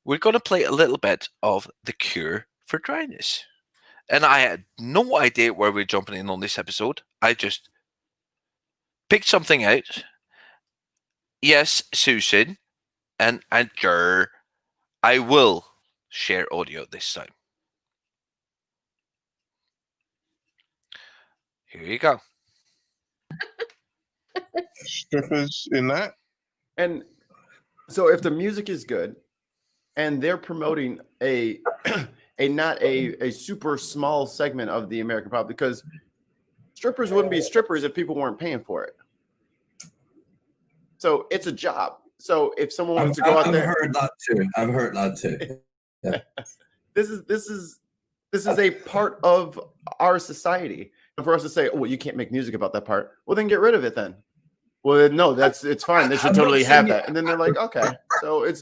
we're going to play a little bit of The Cure for Dryness. And I had no idea where we're jumping in on this episode. I just picked something out. Yes, Susan and Jer, I will share audio this time. Here you go. Strippers in that. And so if the music is good and they're promoting a not a super small segment of the American pop, because strippers wouldn't be strippers if people weren't paying for it. So it's a job. So if someone wants to go out there, I've heard that too. Yeah. This is a part of our society. And for us to say, "Oh, well, you can't make music about that part," well, then get rid of it. Then, well, no, it's fine. They should totally have that. And then they're like, okay, so it's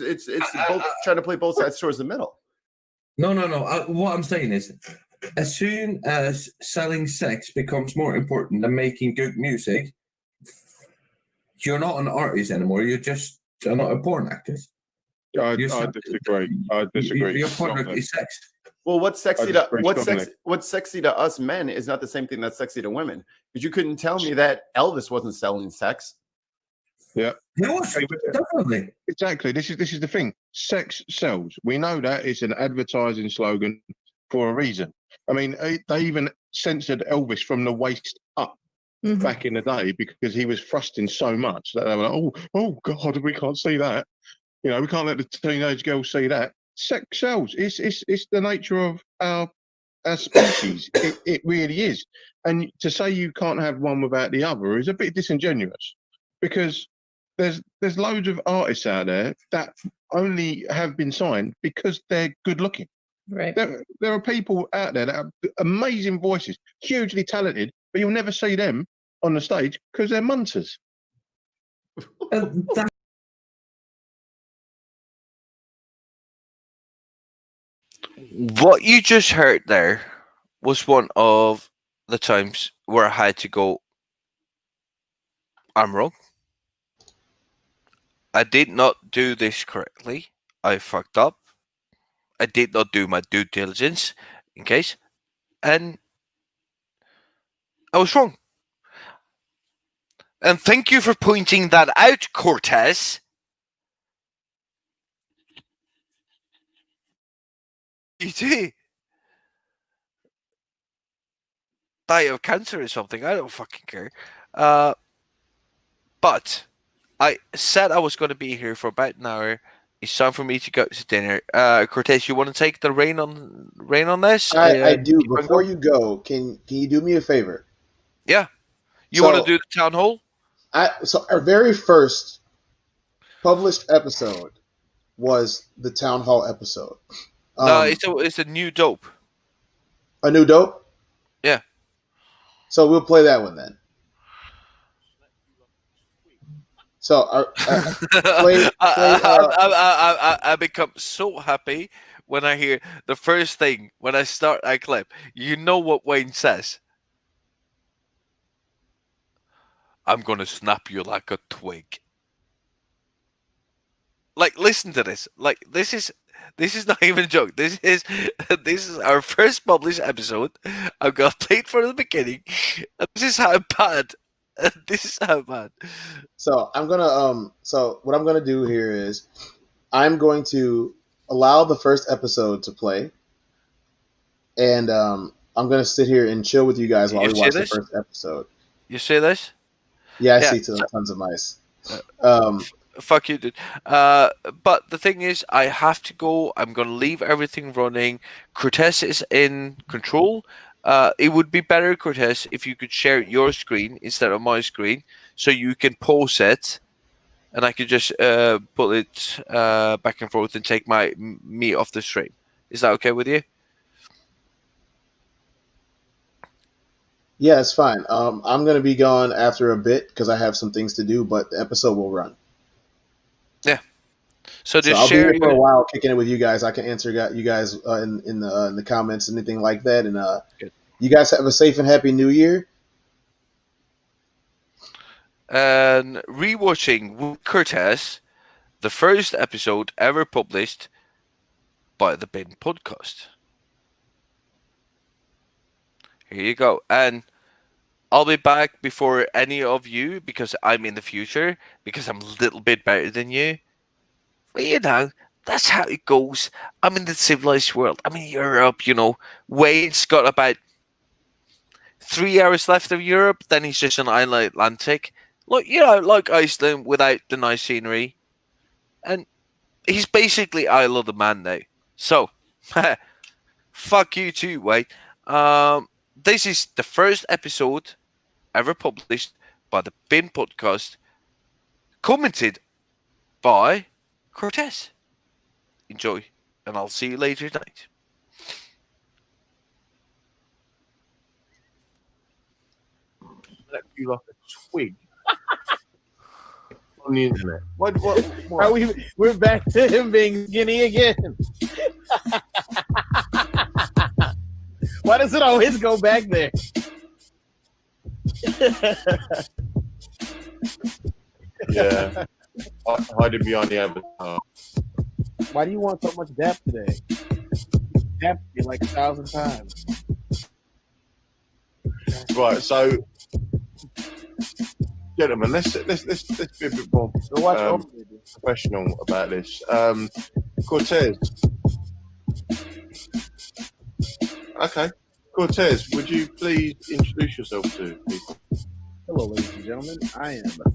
both trying to play both sides towards the middle. No. What I'm saying is, as soon as selling sex becomes more important than making good music, you're not an artist anymore. You're not a porn actress. I disagree. Your porn is sex. Well, what's sexy to us men is not the same thing that's sexy to women. Because you couldn't tell me that Elvis wasn't selling sex. Yeah, definitely. Exactly. This is the thing. Sex sells. We know that it's an advertising slogan for a reason. I mean, they even censored Elvis from the waist up back in the day because he was thrusting so much that they were like, oh God, we can't see that. We can't let the teenage girls see that. Sex sells. It's the nature of our species. It really is. And to say you can't have one without the other is a bit disingenuous, because there's loads of artists out there that only have been signed because they're good looking. Right. There are people out there that have amazing voices, hugely talented, but you'll never see them on the stage because they're munters. What you just heard there was one of the times where I had to go, I'm wrong. I did not do this correctly. I fucked up. I did not do my due diligence in case. And I was wrong. And thank you for pointing that out, Cortez. E.T. Die of cancer or something. I don't fucking care. But I said I was going to be here for about an hour. It's time for me to go to dinner. Cortez, you want to take the reign on this? I do. Before you go, can you do me a favor? Yeah. You want to do the town hall? So our very first published episode was the town hall episode. No, it's a new dope. A new dope? Yeah. So we'll play that one then. So I become so happy when I hear the first thing when I start a clip, you know what Wayne says. I'm gonna snap you like a twig. Like, listen to this. Like, this is not even a joke. This is our first published episode. I'm gonna play it from the beginning. This is how bad. This is how bad. So I'm gonna So what I'm gonna do here is I'm going to allow the first episode to play, and I'm gonna sit here and chill with you guys while we watch the first episode. You see this? Yeah, I see tons of mice. Fuck you, dude. But the thing is, I have to go. I'm gonna leave everything running. Cortez is in control. It would be better, Cortez, if you could share your screen instead of my screen, so you can pause it, and I could just pull it back and forth and take me off the stream. Is that okay with you? Yeah, it's fine. I'm gonna be gone after a bit because I have some things to do, but the episode will run. Yeah. So just I'll share be here for a while, kicking it with you guys. I can answer you guys in the comments, anything like that. And you guys have a safe and happy New Year. And rewatching with Cortez, the first episode ever published by the Bin Podcast. Here you go. And I'll be back before any of you because I'm in the future, because I'm a little bit better than you. But you know, that's how it goes. I'm in the civilized world. I'm in Europe, you know. Wayne's got about 3 hours left of Europe, then he's just an island Atlantic. Like, you know, like Iceland without the nice scenery. And he's basically Isle of the Man now. So, fuck you too, Wayne. This is the first episode ever published by the Bin Podcast, commented by Cortez. Enjoy, and I'll see you later tonight. Let you like a twig on the internet. What? We're back to him being skinny again. Why does it always go back there? Yeah. Hiding behind the avatar. Why do you want so much dap today? Dap me like 1,000 times. Right, so gentlemen, let's be a bit more professional about this. Cortez. Okay. Cortez, would you please introduce yourself to people? Hello, ladies and gentlemen. I am a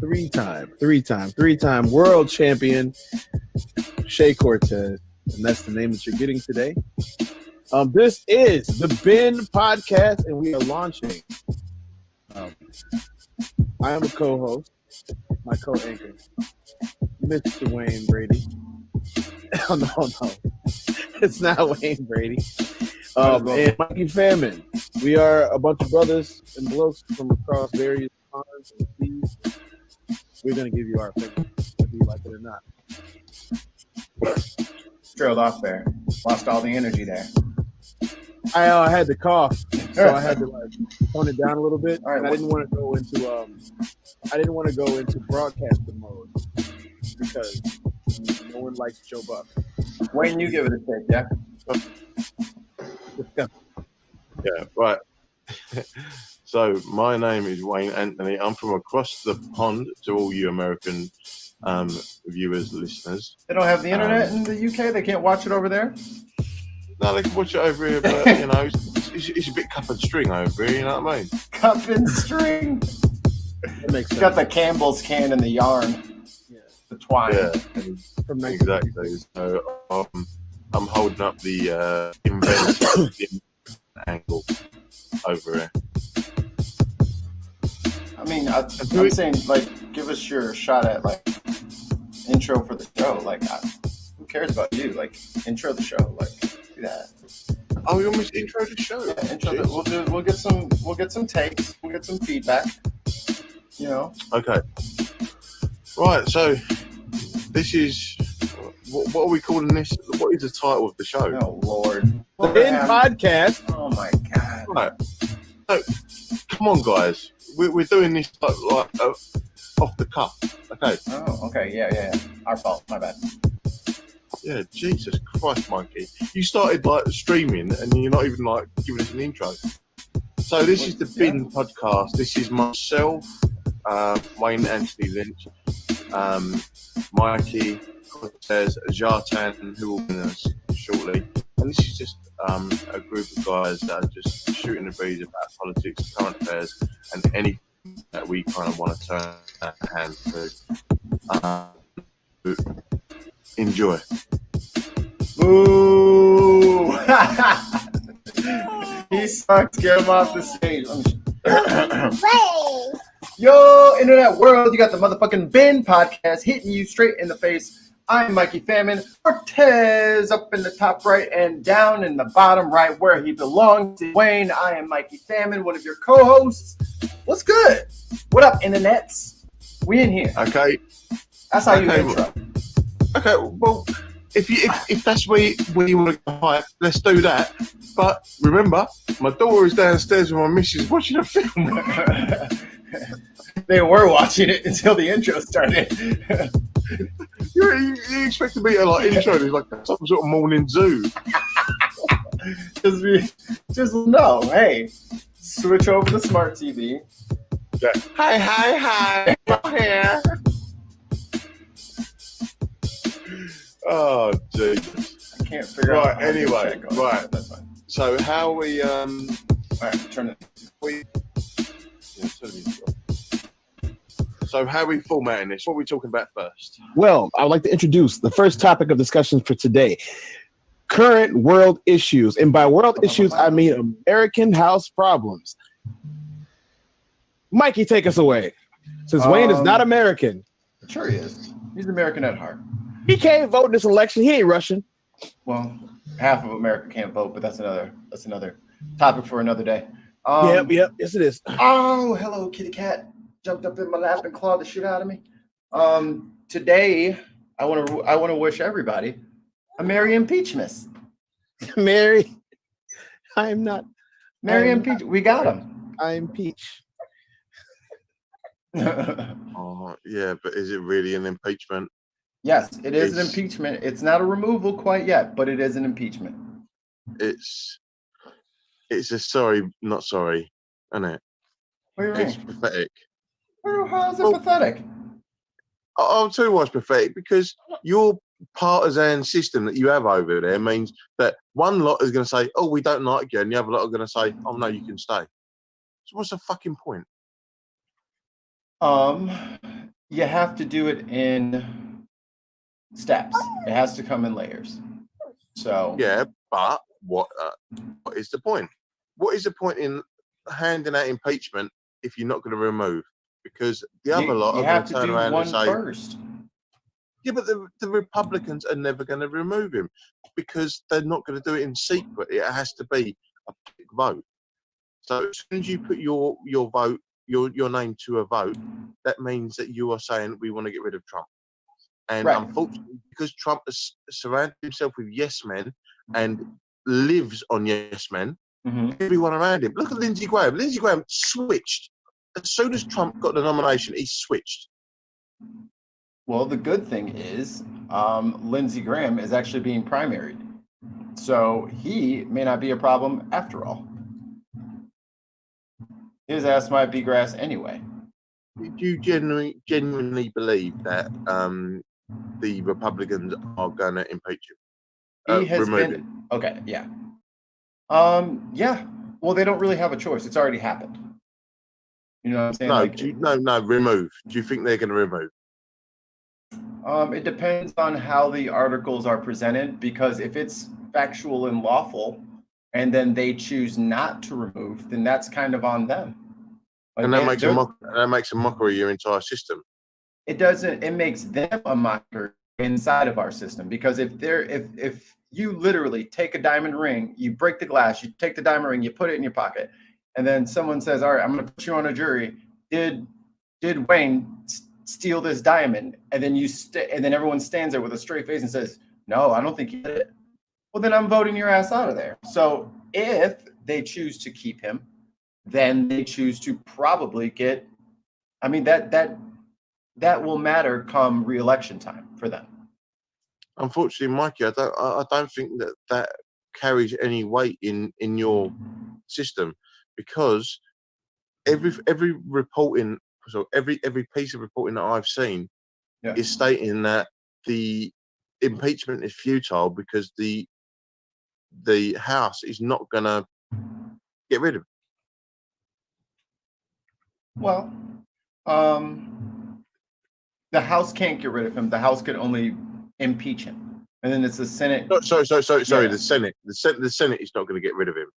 three-time world champion, Shea Cortez, and that's the name that you're getting today. This is the Bin Podcast, and we are launching. I am a co-host, my co-anchor, Mr. Wayne Brady. Oh, no. It's not Wayne Brady. And Mikey Famine. We are a bunch of brothers and blokes from across various ponds and seas. We're going to give you our opinion, whether you like it or not. Trailed off there. Lost all the energy there. I had to cough, so I had to tone it down a little bit. All right, I didn't want to go into broadcaster mode because no one likes Joe Buck. Wayne, you give it a take, yeah? Yeah, right. So my name is Wayne Anthony. I'm from across the pond to all you American viewers, listeners. They don't have the internet in the UK? They can't watch it over there? No, they can watch it over here, but you know, it's a bit cup and string over here. You know what I mean? Cup and string. That makes sense. Got the Campbell's can and the yarn. Yeah. The twine. Yeah, exactly. So I'm holding up the invented angle over here. I mean, I'm saying, like, give us your shot at, like, intro for the show. Like, who cares about you? Like, intro the show. Like, do that. Oh, you want me to intro the show? Yeah, intro. We'll get some takes. We'll get some feedback. You know. Okay. Right. So this is what are we calling this? What is the title of the show? Oh Lord. The Ben Podcast. Oh my God. Right. So, come on, guys. We're doing this like off the cuff. Okay. Oh, okay. Yeah. Our fault. My bad. Yeah, Jesus Christ, Mikey. You started like streaming and you're not even like giving us an intro. So this is the Bin Podcast. This is myself, Wayne Anthony Lynch, Mikey, Cortez, Jartan, who will be with us shortly. And this is just a group of guys that are just shooting the breeze about politics, current affairs, and anything that we kind of want to turn our hand to. Enjoy. Boo! He sucks. Get him off the stage. Yo, internet world, you got the motherfucking Ben Podcast hitting you straight in the face. I'm Mikey Famine. Cortez up in the top right and down in the bottom right where he belongs. Wayne, I am Mikey Famine, one of your co-hosts. What's good? What up, internets? We in here. Okay. That's how you intro. Okay, well, if that's where you want to go hype, let's do that. But remember, my daughter is downstairs with my missus watching a film. They were watching it until the intro started. you expect to be a like intro? It's like some sort of morning zoo. just no. Hey, switch over the smart TV. Yeah. Hi. Here. Oh Jesus! I can't figure out. Right. Anyway. Right. That's fine. So how we All right. Turn it. So how are we formatting this? What are we talking about first? Well, I would like to introduce the first topic of discussion for today. Current world issues. And by world issues, I mean American house problems. Mikey, take us away. Since Wayne is not American. Sure he is. He's American at heart. He can't vote in this election. He ain't Russian. Well, half of America can't vote, but that's another topic for another day. Yep. Yes, it is. Oh, hello, kitty cat. Jumped up in my lap and clawed the shit out of me. Today, I want to wish everybody a Merry Impeachment. Merry. I'm not. Merry Impeachment. We got him. I'm Peach. Oh, yeah, but is it really an impeachment? Yes, it is an impeachment. It's not a removal quite yet, but it is an impeachment. It's a sorry, not sorry, isn't it? It's pathetic. How is it pathetic? I'll tell you why it's pathetic, because your partisan system that you have over there means that one lot is going to say, oh, we don't like you, and the other lot are going to say, oh, no, you can stay. So what's the fucking point? You have to do it in steps. It has to come in layers. So yeah, but what is the point? What is the point in handing out impeachment if you're not going to remove? Because the other lot are going to turn around and say, first. Yeah, but the Republicans are never going to remove him because they're not going to do it in secret. It has to be a public vote. So as soon as you put your vote, your name to a vote, that means that you are saying we want to get rid of Trump. And unfortunately, because Trump has surrounded himself with yes men and lives on yes men, everyone around him. Look at Lindsey Graham. Lindsey Graham switched. As soon as Trump got the nomination, he switched. Well, the good thing is Lindsey Graham is actually being primaried. So he may not be a problem after all. His ass might be grass anyway. Do you genuinely believe that the Republicans are going to impeach him? He has been okay. Yeah. Yeah. Well, they don't really have a choice. It's already happened. You know what I'm saying? No, remove. Do you think they're going to remove? It depends on how the articles are presented, because if it's factual and lawful, and then they choose not to remove, then that's kind of on them. Like and that makes a mockery of your entire system. It doesn't. It makes them a mockery inside of our system, because if you literally take a diamond ring, you break the glass, you take the diamond ring, you put it in your pocket, and then someone says, "All right, I'm going to put you on a jury." Did Wayne steal this diamond, and then and then everyone stands there with a straight face and says, no, I don't think you did it. Well, then I'm voting your ass out of there. So if they choose to keep him, then they choose to probably get, I mean, that will matter come re-election time for them. Unfortunately, Mikey, I don't think that carries any weight in your system, because every reporting, so every piece of reporting that I've seen is stating that the impeachment is futile because the House is not going to get rid of him. Well, the House can't get rid of him. The House can only impeach him, and then it's the Senate. Sorry. Yeah. The Senate is not going to get rid of him.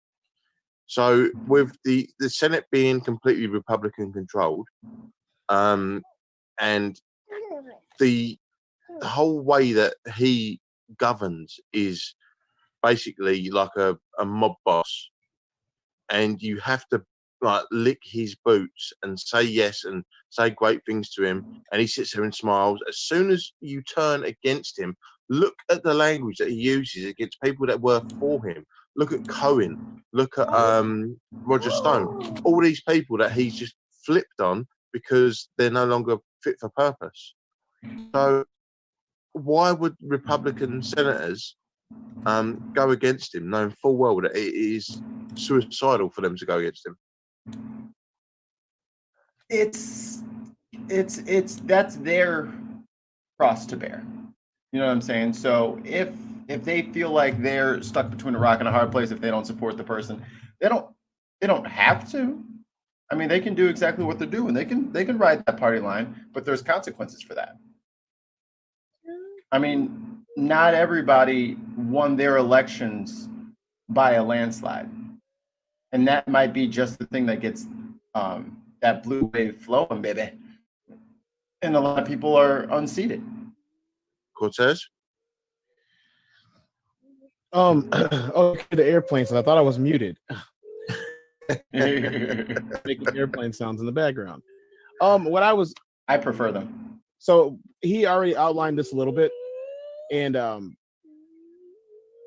So with the Senate being completely Republican controlled, and the whole way that he governs is basically like a mob boss, and you have to like lick his boots and say yes and say great things to him, and he sits there and smiles. As soon as you turn against him, look at the language that he uses against people that were for him. Look at Cohen, look at Roger Stone, all these people that he's just flipped on because they're no longer fit for purpose. So why would Republican senators go against him, knowing full well that it is suicidal for them to go against him? It's that's their cross to bear. You know what I'm saying? So if they feel like they're stuck between a rock and a hard place, if they don't support the person, they don't have to. I mean, they can do exactly what they're doing. They can ride that party line, but there's consequences for that. I mean, not everybody won their elections by a landslide, and that might be just the thing that gets that blue wave flowing, baby. And a lot of people are unseated. Cortez? Okay, the airplanes. I thought I was muted. Making airplane sounds in the background. I prefer them. So he already outlined this a little bit, and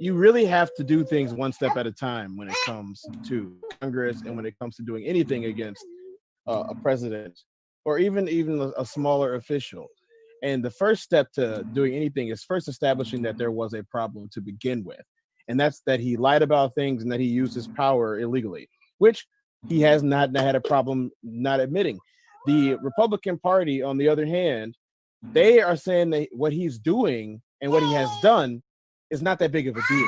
you really have to do things one step at a time when it comes to Congress and when it comes to doing anything against a president or even a smaller official. And the first step to doing anything is first establishing that there was a problem to begin with. And that's that he lied about things and that he used his power illegally, which he has not had a problem not admitting. The Republican Party, on the other hand, they are saying that what he's doing and what he has done is not that big of a deal.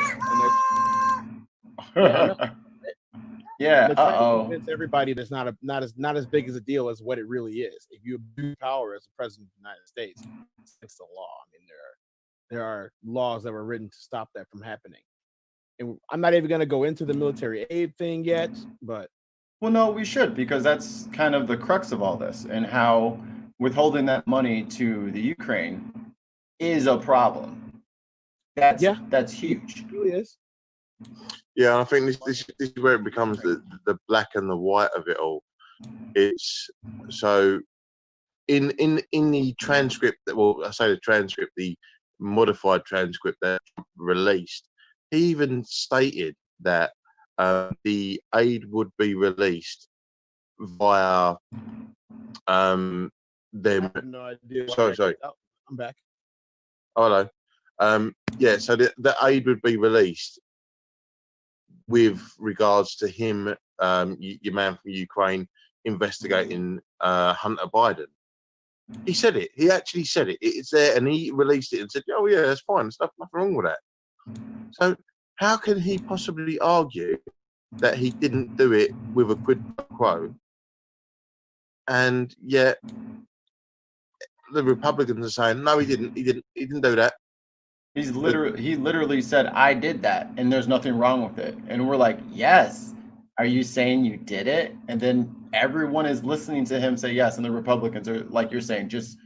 Yeah. They're trying to convince everybody that's not as big as a deal as what it really is. If you abuse power as the president of the United States, it's the law. I mean, there are laws that were written to stop that from happening. And I'm not even going to go into the military aid thing yet, but well, no, we should, because that's kind of the crux of all this, and how withholding that money to the Ukraine is a problem. That's huge. It really is. Yeah, I think this is where it becomes the black and the white of it all. It's so in the transcript that, well, I say the transcript, the modified transcript that Released, he even stated that the aid would be released via them. I have no idea. Sorry. Oh, I'm back. Oh, hello. Yeah, so the aid would be released with regards to him, your man from Ukraine, investigating Hunter Biden. He said it. He actually said it. It's there, and he released it and said, "Oh yeah, that's fine. There's nothing wrong with that." So how can he possibly argue that he didn't do it with a quid pro quo? And yet the Republicans are saying, "No, he didn't. He didn't do that." He literally said, "I did that, and there's nothing wrong with it." And we're like, "Yes. Are you saying you did it?" And then everyone is listening to him say yes, and the Republicans are, like you're saying, just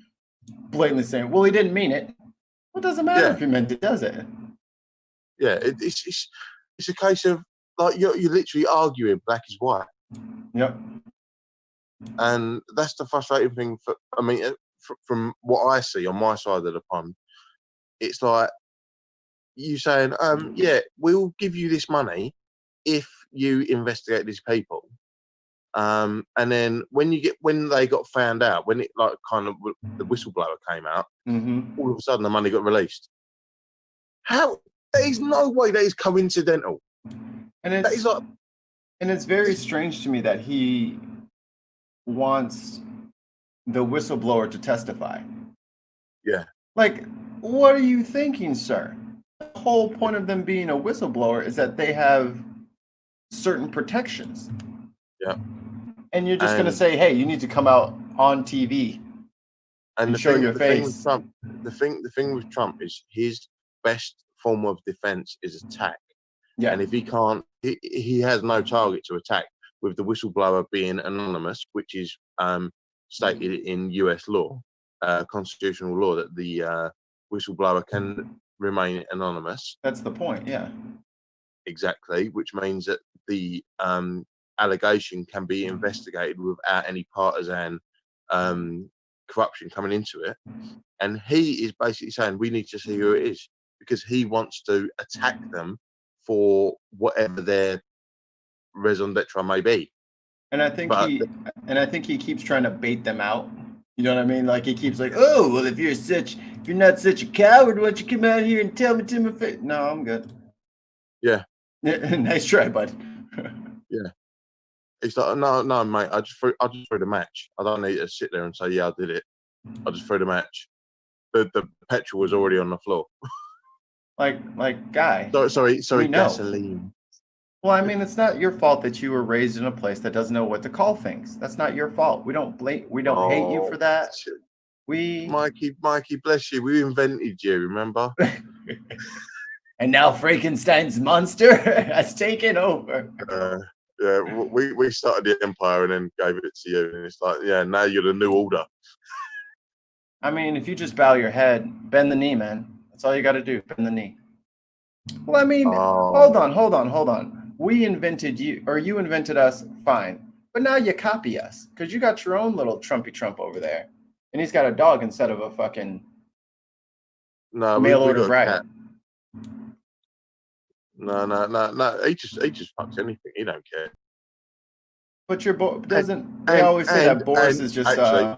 blatantly saying, "Well, he didn't mean it." Well, it doesn't matter if he meant it, does it? Yeah, it's a case of like you're literally arguing black is white. Yep. And that's the frustrating thing from what I see on my side of the pond, it's like you saying, yeah, we'll give you this money if you investigate these people. And then when they got found out, when it like kind of the whistleblower came out, all of a sudden the money got released. How? There is no way that is coincidental. And it's very strange to me that he wants the whistleblower to testify. Yeah. Like, what are you thinking, sir? The whole point of them being a whistleblower is that they have certain protections. Yeah. And you're just going to say, hey, you need to come out on TV and show your face. The thing with Trump is his best form of defense is attack. Yeah. And if he can't, he has no target to attack, with the whistleblower being anonymous, which is stated in US law, constitutional law, that the whistleblower can remain anonymous. That's the point, yeah. Exactly, which means that the allegation can be investigated without any partisan corruption coming into it. And he is basically saying we need to see who it is, because he wants to attack them for whatever their raison d'etre may be. And I think he keeps trying to bait them out. You know what I mean? Like he keeps like, oh, well, if you're not such a coward, why don't you come out here and tell me to my face? No, I'm good. Yeah. Nice try, bud. Yeah. It's like, no, mate. I just threw the match. I don't need to sit there and say, yeah, I did it. I just threw the match. The petrol was already on the floor. like guy. Sorry, we know. Gasoline. Well, I mean, it's not your fault that you were raised in a place that doesn't know what to call things. That's not your fault. We don't hate you for that. Mikey, bless you. We invented you, remember? And now Frankenstein's monster has taken over. Yeah, we started the empire and then gave it to you, and it's like, yeah, now you're the new order. I mean, if you just bow your head, bend the knee, man. That's all you got to do. Bend the knee. Well, I mean, hold on. We invented you, or you invented us, fine. But now you copy us, because you got your own little Trumpy Trump over there. And he's got a dog instead of a fucking mail order bride. No. He just fucks anything. He don't care. But your they always say that Boris is just actually,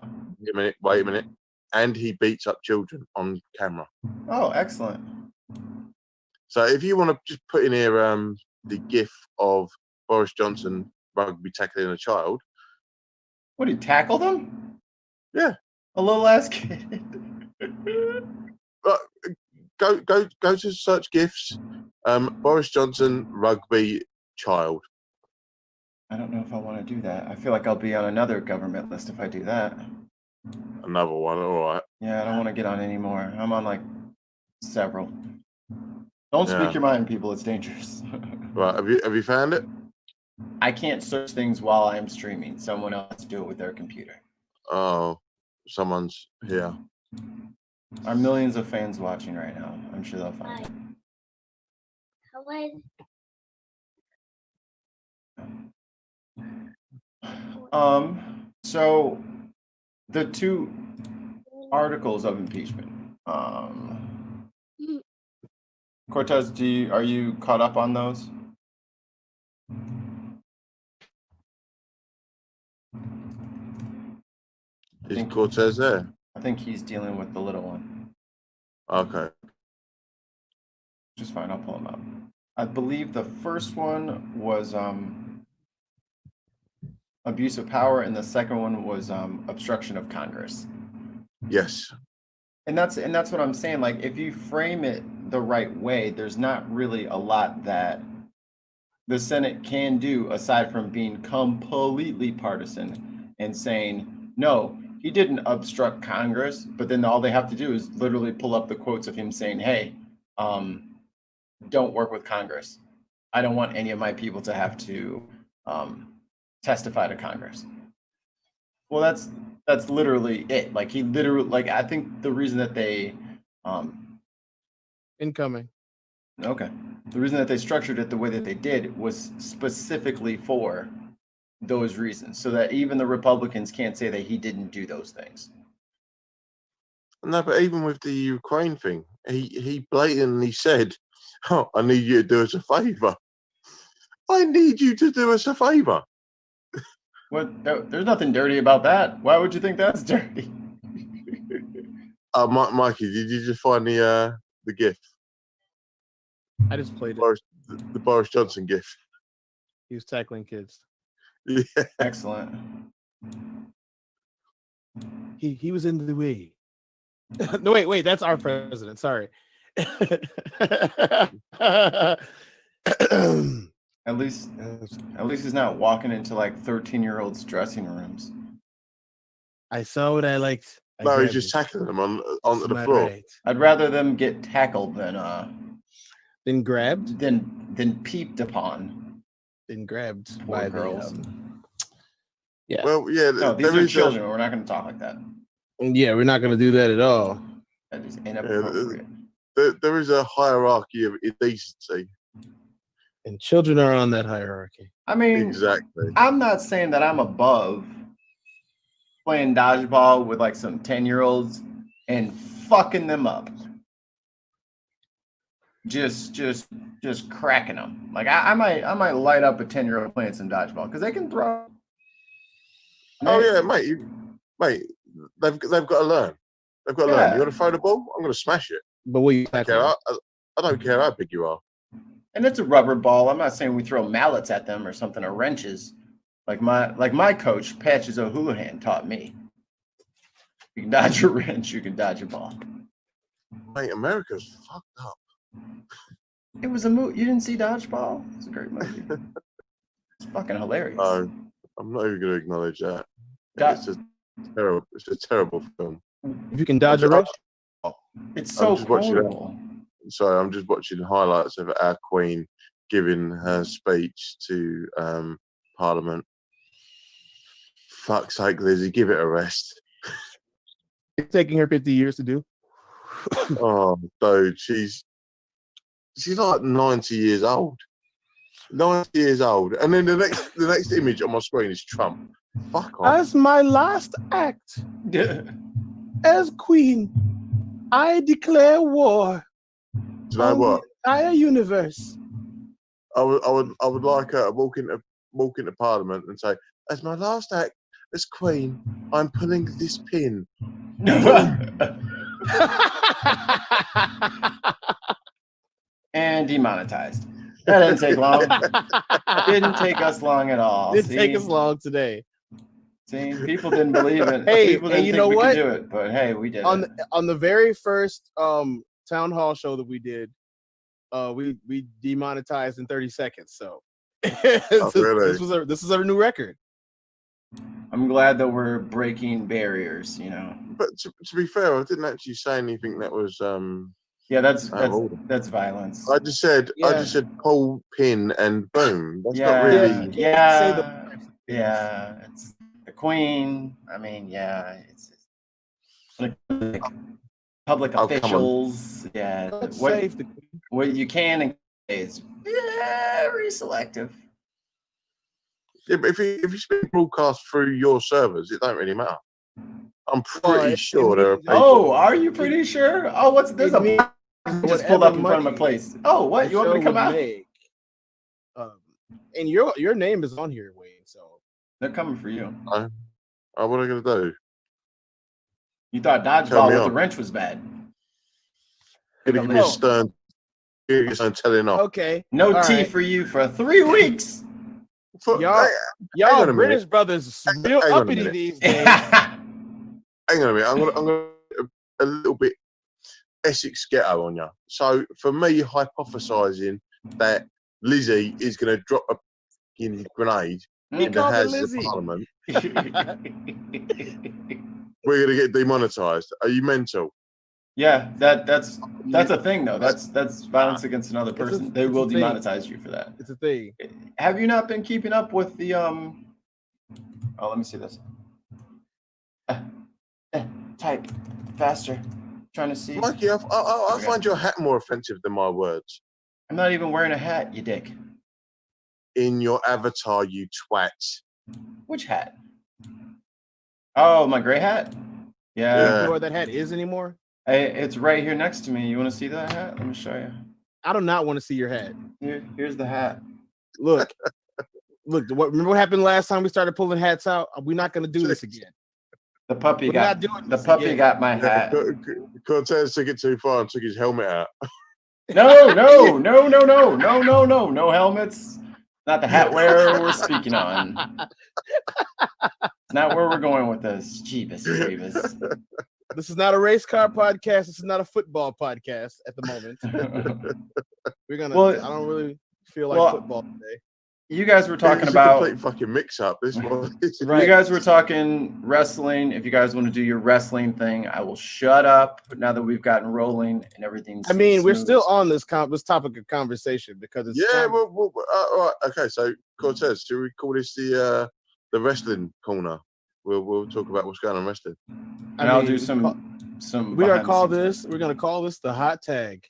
wait a minute. And he beats up children on camera. Oh, excellent. So if you want to just put in here the gif of Boris Johnson rugby tackling a child. What, did he tackle them? Yeah. A little ass kid. Go to search gifs. Boris Johnson rugby child. I don't know if I want to do that. I feel like I'll be on another government list if I do that. Another one, all right. Yeah, I don't want to get on any more. I'm on like several. Don't speak your mind, people. It's dangerous. Right. Have you found it? I can't search things while I'm streaming. Someone else has to do it with their computer. Oh, someone's here. Our millions of fans watching right now. I'm sure they'll find it. So the two articles of impeachment. Cortez, are you caught up on those? Is Cortez there? I think he's dealing with the little one. Okay. Just fine, I'll pull him up. I believe the first one was abuse of power, and the second one was obstruction of Congress. Yes. And that's what I'm saying. Like, if you frame it the right way, there's not really a lot that the Senate can do aside from being completely partisan and saying, no, he didn't obstruct Congress, but then all they have to do is literally pull up the quotes of him saying, hey, don't work with Congress. I don't want any of my people to have to testify to Congress. Well, that's literally it. Like, he literally, like, I think the reason that they incoming. Okay. The reason that they structured it the way that they did was specifically for those reasons, so that even the Republicans can't say that he didn't do those things. No, but even with the Ukraine thing, he blatantly said, "Oh, I need you to do us a favour. I need you to do us a favour." What? There's nothing dirty about that. Why would you think that's dirty? Mikey, did you just find the gift? I just played it. The Boris Johnson gift. He was tackling kids. Yeah. Excellent. He was in the way. No, wait, that's our president. Sorry. At least he's not walking into like 13-year-olds dressing rooms. I saw what I liked. No, he's just tackling them onto the floor. Right. I'd rather them get tackled than grabbed, than peeped upon, than grabbed Poor by girls. Yeah. Well, yeah. No, these are children. We're not going to talk like that. Yeah, we're not going to do that at all. That is inappropriate. There is a hierarchy of indecency. And children are on that hierarchy. I mean, exactly. I'm not saying that I'm above playing dodgeball with like some 10-year-olds and fucking them up. Just cracking them. Like I might light up a 10-year-old playing some dodgeball because they can throw. Oh yeah, mate. They've got to learn. They've got to learn. You got to throw the ball. I'm going to smash it. But what you I don't care how big you are. And it's a rubber ball. I'm not saying we throw mallets at them or something or wrenches. Like my coach, Patches O'Houlihan, taught me. You can dodge a wrench, you can dodge a ball. Mate, America's fucked up. It was a movie. You didn't see Dodgeball? It's a great movie. It's fucking hilarious. No, I'm not even going to acknowledge that. It's a terrible film. If you can dodge a wrench, it's so cool. Sorry, I'm just watching highlights of our Queen giving her speech to Parliament. Fuck's sake, Lizzie, give it a rest. It's taking her 50 years to do. Oh, dude, she's like 90 years old. 90 years old, and then the next image on my screen is Trump. Fuck off. As my last act as Queen, I declare war. Do you know what? The entire universe. I would like her to walk into Parliament and say, as my last act as Queen, I'm pulling this pin. And demonetized. That didn't take long. Didn't take us long at all. Didn't take us long today. See, people didn't believe it. Hey, people didn't you think know we what? could do it, but hey, we did it. On the very first town hall show that we did, we demonetized in 30 seconds. So really? this is our new record. I'm glad that we're breaking barriers, you know. But to be fair, I didn't actually say anything that was yeah, that's violence. I just said pull pin and boom. That's not really yeah. It's the Queen. I mean, yeah, it's public officials. Yeah, what you can and is very selective. Yeah, but if it's been broadcast through your servers, it don't really matter. I'm pretty sure there are people. Oh, are you pretty sure? Oh, what's this? Just pulled up in front of my place. Oh, what? You want me to come out? And your name is on here, Wayne. So they're coming for you. What are I gonna do? You thought dodgeball with the wrench was bad. Gonna give me a stern telling off. Okay. No tea for you for 3 weeks. Y'all British brothers real uppity these days. Hang on a minute. I'm gonna a little bit Essex ghetto on you. So for me, hypothesizing that Lizzie is going to drop a grenade in the House of Parliament, we're going to get demonetized. Are you mental? Yeah, that's a thing though. That's violence against another person. They will demonetize you for that. It's a thing. Have you not been keeping up with the Oh, let me see this. Type faster. Trying to see. Mikey, I find your hat more offensive than my words. I'm not even wearing a hat, you dick. In your avatar, you twat. Which hat? Oh, my gray hat? You Yeah. know where that hat is anymore? It's right here next to me. You want to see that hat? Let me show you. I do not want to see your hat. Here's the hat. Look, remember what happened last time we started pulling hats out? We're not going to do this again. The puppy We're got not doing the this puppy again. got my hat. Cortez took it too far and took his helmet out. No helmets. Not the hat wearer we're speaking on. Not where we're going with this. Jeebus Creepus. This is not a race car podcast. This is not a football podcast at the moment. We're gonna. Well, I don't really feel like football today. You guys were talking It's about a complete fucking mix up. This one. You guys were talking wrestling. If you guys want to do your wrestling thing, I will shut up now that we've gotten rolling and everything's. I mean, we're smooth. still on this topic of conversation because it's Yeah, all right. Okay, so Cortez, should we call this the wrestling corner? We'll talk about what's going on in wrestling. And I'll do some. We're gonna behind the scenes. We're gonna call this the hot tag.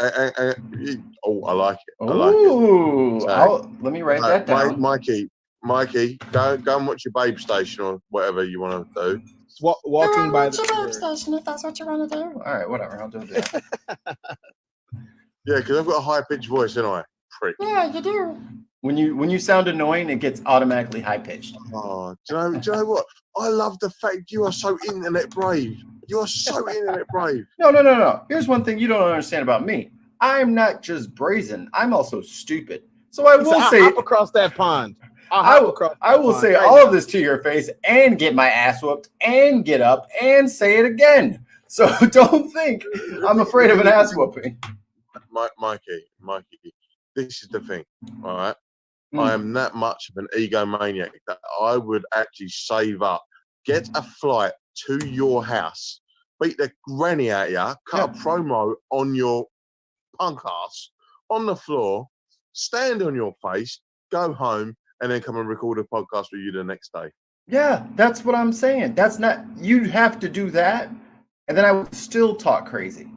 Oh, I like it. I Ooh, like it. let me write that down. Mikey, go and watch your Babe Station or whatever you want to do. Walking by the station, if that's what you want to do. All right, whatever. I'll do that. Yeah, because I've got a high pitched voice, don't I? Prick. Yeah, you do. When you sound annoying, it gets automatically high pitched. Oh, do you know what? I love the fact you are so internet brave. You are so internet brave. No. Here's one thing you don't understand about me. I'm not just brazen. I'm also stupid. So I will say hop across that pond. I will say all of this to your face and get my ass whooped and get up and say it again. So don't think I'm afraid of an ass whooping. Mikey, this is the thing, all right? I am that much of an egomaniac that I would actually save up, get a flight to your house, beat the granny out of you, cut a promo on your punk ass on the floor, stand on your face, go home, and then come and record a podcast with you the next day. Yeah, that's what I'm saying. That's not, you have to do that, and then I would still talk crazy.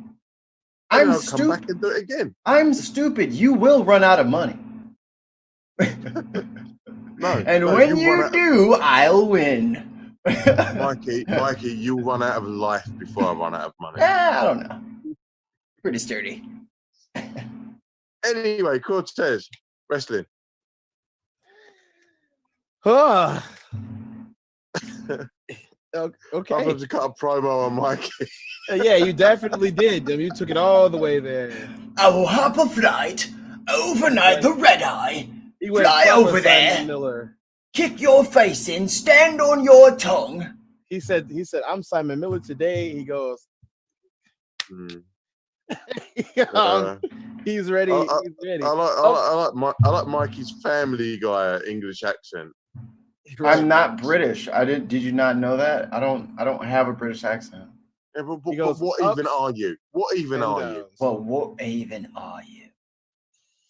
I'm stupid. Come back and do it again. I'm stupid. You will run out of money. When you do, I'll win. Mikey, you'll run out of life before I run out of money. I don't know. Pretty sturdy. Anyway, Cortez, wrestling. Okay. I'm going to cut a promo on Mikey. Yeah, you definitely did. You took it all the way there. I will hop a flight, overnight the red eye, He went fly full over of there, Simon Miller. kick your face in, stand on your tongue. He said, I'm Simon Miller today. He goes, he's ready. He's ready. I like Mikey's Family Guy English accent. I'm not British. Did you not know that? I don't have a British accent. Yeah, but what even are you? What even are you? Well, what even are you?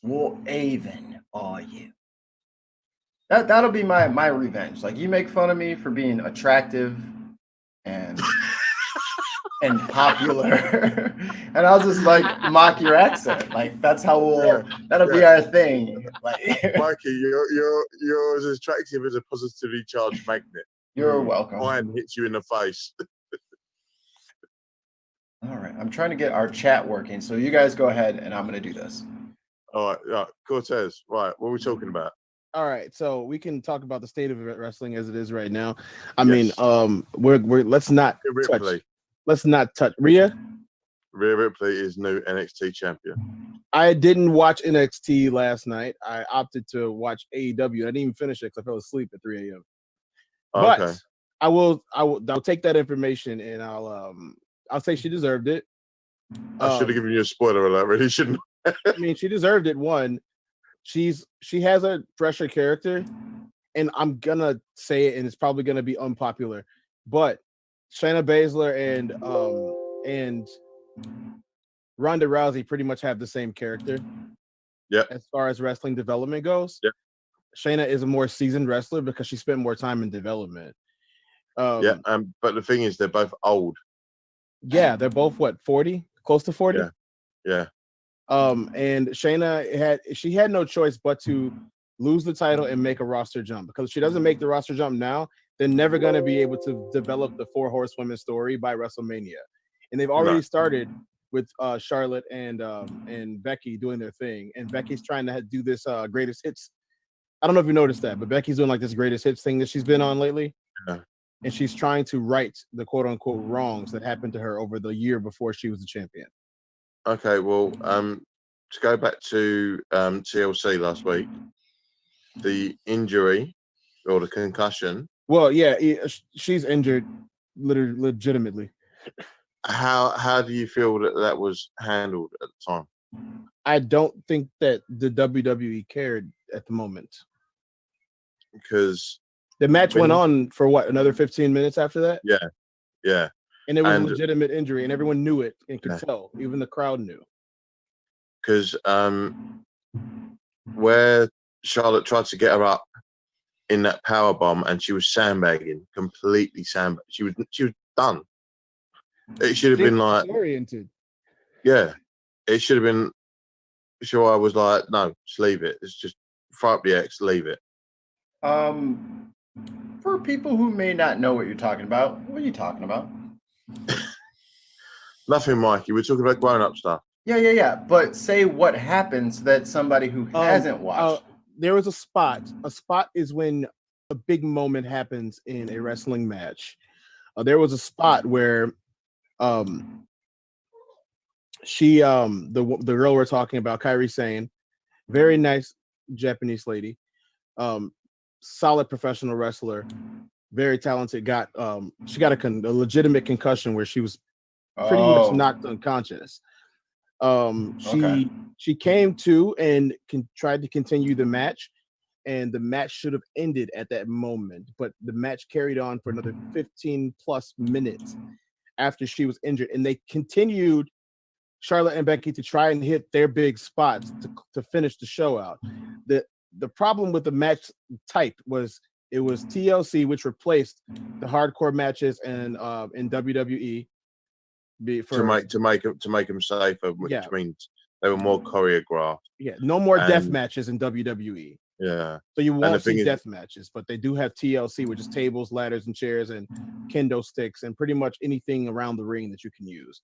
What even are you? That'll be my revenge. Like, you make fun of me for being attractive and popular, and I'll just like mock your accent. Like, that's how that'll be our thing. Like, Mikey, you're as attractive as a positively charged magnet. You're welcome. Mine hits you in the face. All right, I'm trying to get our chat working, so you guys go ahead, and I'm gonna do this. All right, Cortez. Right, what are we talking about? All right, so we can talk about the state of wrestling as it is right now. I mean, we're let's not touch. Let's not touch Rhea. Rhea Ripley is new NXT champion. I didn't watch NXT last night. I opted to watch AEW. I didn't even finish it because I fell asleep at 3 a.m. But Okay. I will take that information and I'll say she deserved it. I should have given you a spoiler alert, really, shouldn't I? I mean, she deserved it. One, she has a fresher character, and I'm gonna say it, and it's probably gonna be unpopular, but Shayna Baszler and Ronda Rousey pretty much have the same character. Yeah. As far as wrestling development goes. Yeah. Shayna is a more seasoned wrestler because she spent more time in development. But the thing is, they're both old. Yeah, they're both 40, close to 40. Yeah. And Shayna had no choice but to lose the title and make a roster jump, because if she doesn't make the roster jump now, they're never going to be able to develop the 4 horsewomen story by WrestleMania. And they've already started with Charlotte and Becky doing their thing. And Becky's trying to do this greatest hits. I don't know if you noticed that, but Becky's doing like this greatest hits thing that she's been on lately. Yeah. And she's trying to right the quote unquote wrongs that happened to her over the year before she was the champion. Okay, well, to go back to TLC last week, the injury or the concussion. Well, yeah, she's injured, literally, legitimately. How do you feel that was handled at the time? I don't think that the WWE cared at the moment, because the match went on for what, another 15 minutes after that. Yeah, and it was a legitimate injury, and everyone knew it and could tell. Even the crowd knew. Because where Charlotte tried to get her up in that power bomb, and she was sandbagging, completely sandbagging. She was done. It should have been like oriented. Yeah, it should have been. Sure, I was like, no, just leave it. It's just throw up the X, leave it. For people who may not know what you're talking about, what are you talking about? Nothing, Mikey. We're talking about grown-up stuff. Yeah. But say what happens that somebody who hasn't watched. There was a spot. A spot is when a big moment happens in a wrestling match. There was a spot where she the girl we're talking about, Kairi Sane, very nice Japanese lady, solid professional wrestler, very talented, she got a legitimate concussion where she was pretty much knocked unconscious. She came to and tried to continue the match, and the match should have ended at that moment, but the match carried on for another 15 plus minutes after she was injured, and they continued, Charlotte and Becky, to try and hit their big spots to finish the show out. The problem with the match type was it was TLC, which replaced the hardcore matches in WWE. To make them safer, which means they were more choreographed. Yeah, no more death matches in WWE. Yeah. So you won't see death matches, but they do have TLC, which is tables, ladders, and chairs, and kendo sticks, and pretty much anything around the ring that you can use.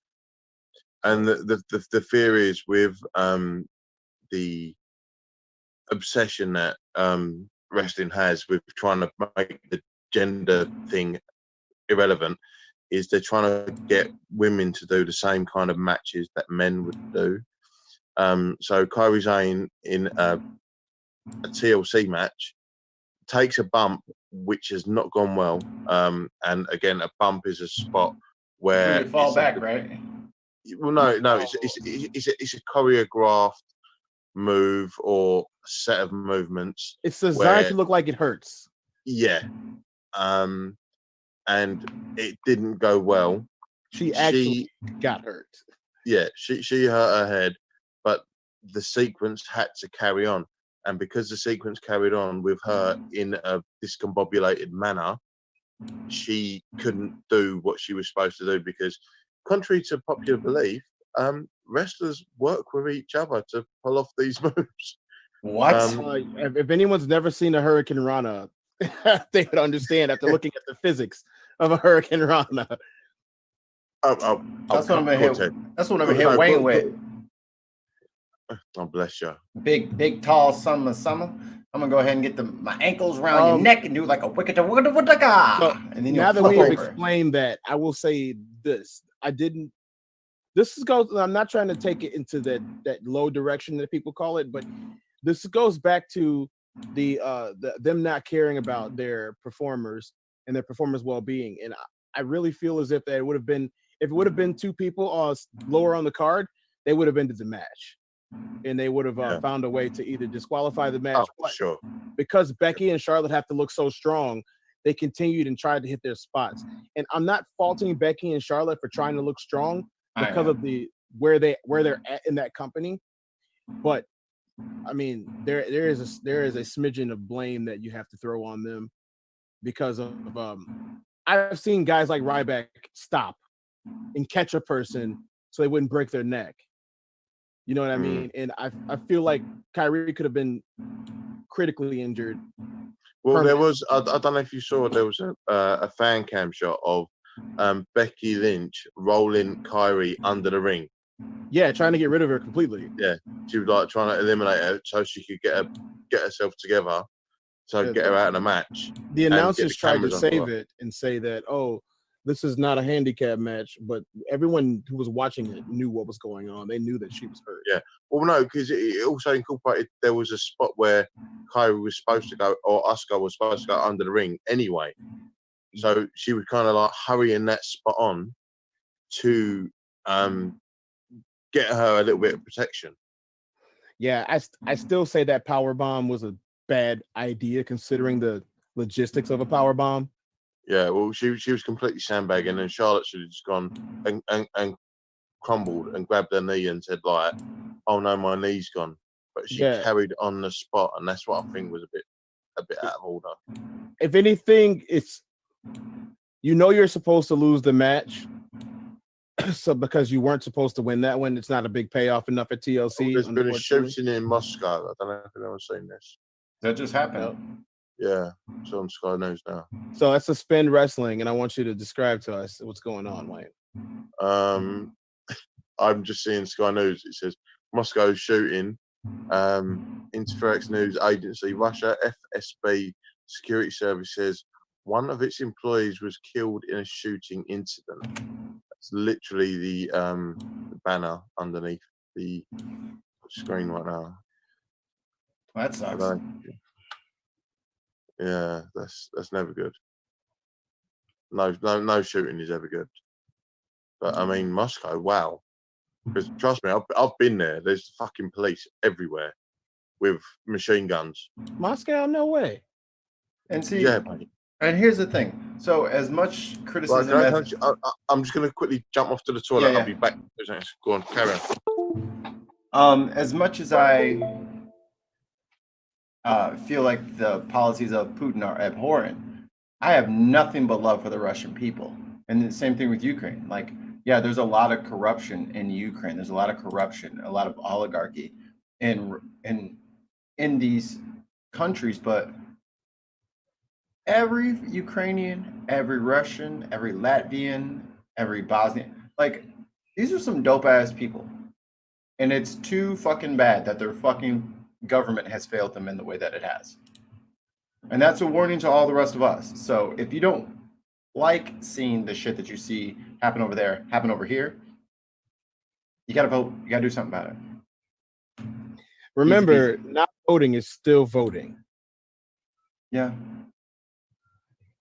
And the fear is with the obsession that wrestling has with trying to make the gender thing irrelevant, is they're trying to get women to do the same kind of matches that men would do. So Kairi Sane in a TLC match takes a bump which has not gone well, and again, a bump is a spot where you fall back, right? Well, no, it's a choreographed move or set of movements. It's designed to look like it hurts. Yeah, and it didn't go well. She actually got hurt. Yeah, she hurt her head, but the sequence had to carry on. And because the sequence carried on with her in a discombobulated manner, she couldn't do what she was supposed to do, because contrary to popular belief, wrestlers work with each other to pull off these moves. What? If anyone's never seen a Hurricane Rana, they would understand after looking at the physics of a Hurricane Rana. That's what I'm gonna hit. That's what I'm gonna hit Wayne with. Oh, bless you. Big, tall summer. I'm gonna go ahead and get my ankles around your neck and do like a wicked and then now that we've explained that, I will say this. I'm not trying to take it into that low direction that people call it, but this goes back to them not caring about their performers and their performers' well-being. And I really feel as if if it would have been two people lower on the card, they would have ended the match. And they would have found a way to either disqualify the match. Sure. Because Becky and Charlotte have to look so strong, they continued and tried to hit their spots. And I'm not faulting Becky and Charlotte for trying to look strong because of where they're at in that company. But I mean, there is a smidgen of blame that you have to throw on them because of I've seen guys like Ryback stop and catch a person so they wouldn't break their neck. You know what I mean? And I feel like Kairi could have been critically injured. Well, there permanent. was. I don't know if you saw. There was a fan cam shot of Becky Lynch rolling Kyrie under the ring. Yeah, trying to get rid of her completely. Yeah, she was like trying to eliminate her so she could get herself together, so get her out of the match. The and get announcers tried to cameras onto save her. it and say that, oh, this is not a handicap match, but everyone who was watching it knew what was going on. They knew that she was hurt. Yeah. Well, no, because it also incorporated. There was a spot where Kyrie was supposed to go, or Asuka was supposed to go under the ring anyway. So she was kind of like hurrying that spot on to get her a little bit of protection. Yeah, I still say that power bomb was a bad idea considering the logistics of a power bomb. Yeah, well, she was completely sandbagging, and Charlotte should have just gone and crumbled and grabbed her knee and said like, "Oh no, my knee's gone." But she carried on the spot, and that's what I think was a bit out of order. If anything, it's you're supposed to lose the match, so because you weren't supposed to win that one, it's not a big payoff enough at TLC. There's been a shooting in Moscow. I don't know if anyone's seen this. That just happened. Yeah, it's on Sky News now. So that's Suspend Wrestling, and I want you to describe to us what's going on, Wayne. I'm just seeing Sky News. It says Moscow shooting. Interfax News Agency, Russia FSB Security Service says one of its employees was killed in a shooting incident. That's literally the banner underneath the screen right now. That sucks. Yeah, that's never good. No shooting is ever good. But I mean, Moscow, wow. Because trust me, I've been there. There's fucking police everywhere with machine guns. Moscow, no way. And see, Yeah, and here's the thing. So as much criticism as I'm just going to quickly jump off to the toilet. Yeah. I'll be back. Go on, carry on. As much as I feel like the policies of Putin are abhorrent, I have nothing but love for the Russian people. And the same thing with Ukraine. Like, yeah, there's a lot of corruption in Ukraine. There's a lot of corruption, a lot of oligarchy in these countries. But every Ukrainian, every Russian, every Latvian, every Bosnian, like, these are some dope ass people. And it's too fucking bad that their fucking government has failed them in the way that it has. And that's a warning to all the rest of us. So if you don't like seeing the shit that you see happen over there, happen over here, you gotta vote. You gotta do something about it. Remember, not voting is still voting. Yeah.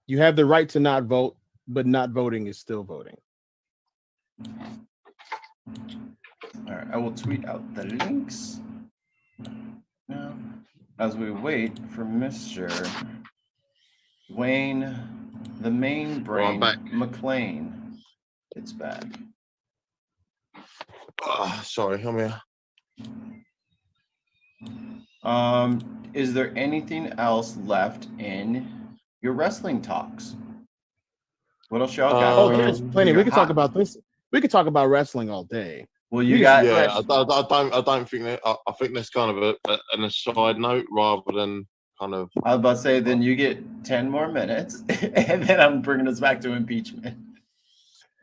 You have the right to not vote, but not voting is still voting. All right, I will tweet out the links now as we wait for Mr. Wayne, the main brain, McLean. It's back. Sorry, I'm here. Is there anything else left in your wrestling talks? What else y'all got? Oh, there's plenty. We could talk about this. We could talk about wrestling all day. Well, you got. Yeah, I don't think that. I think that's kind of an aside note rather than kind of. I was about to say, then you get 10 more minutes, and then I'm bringing us back to impeachment.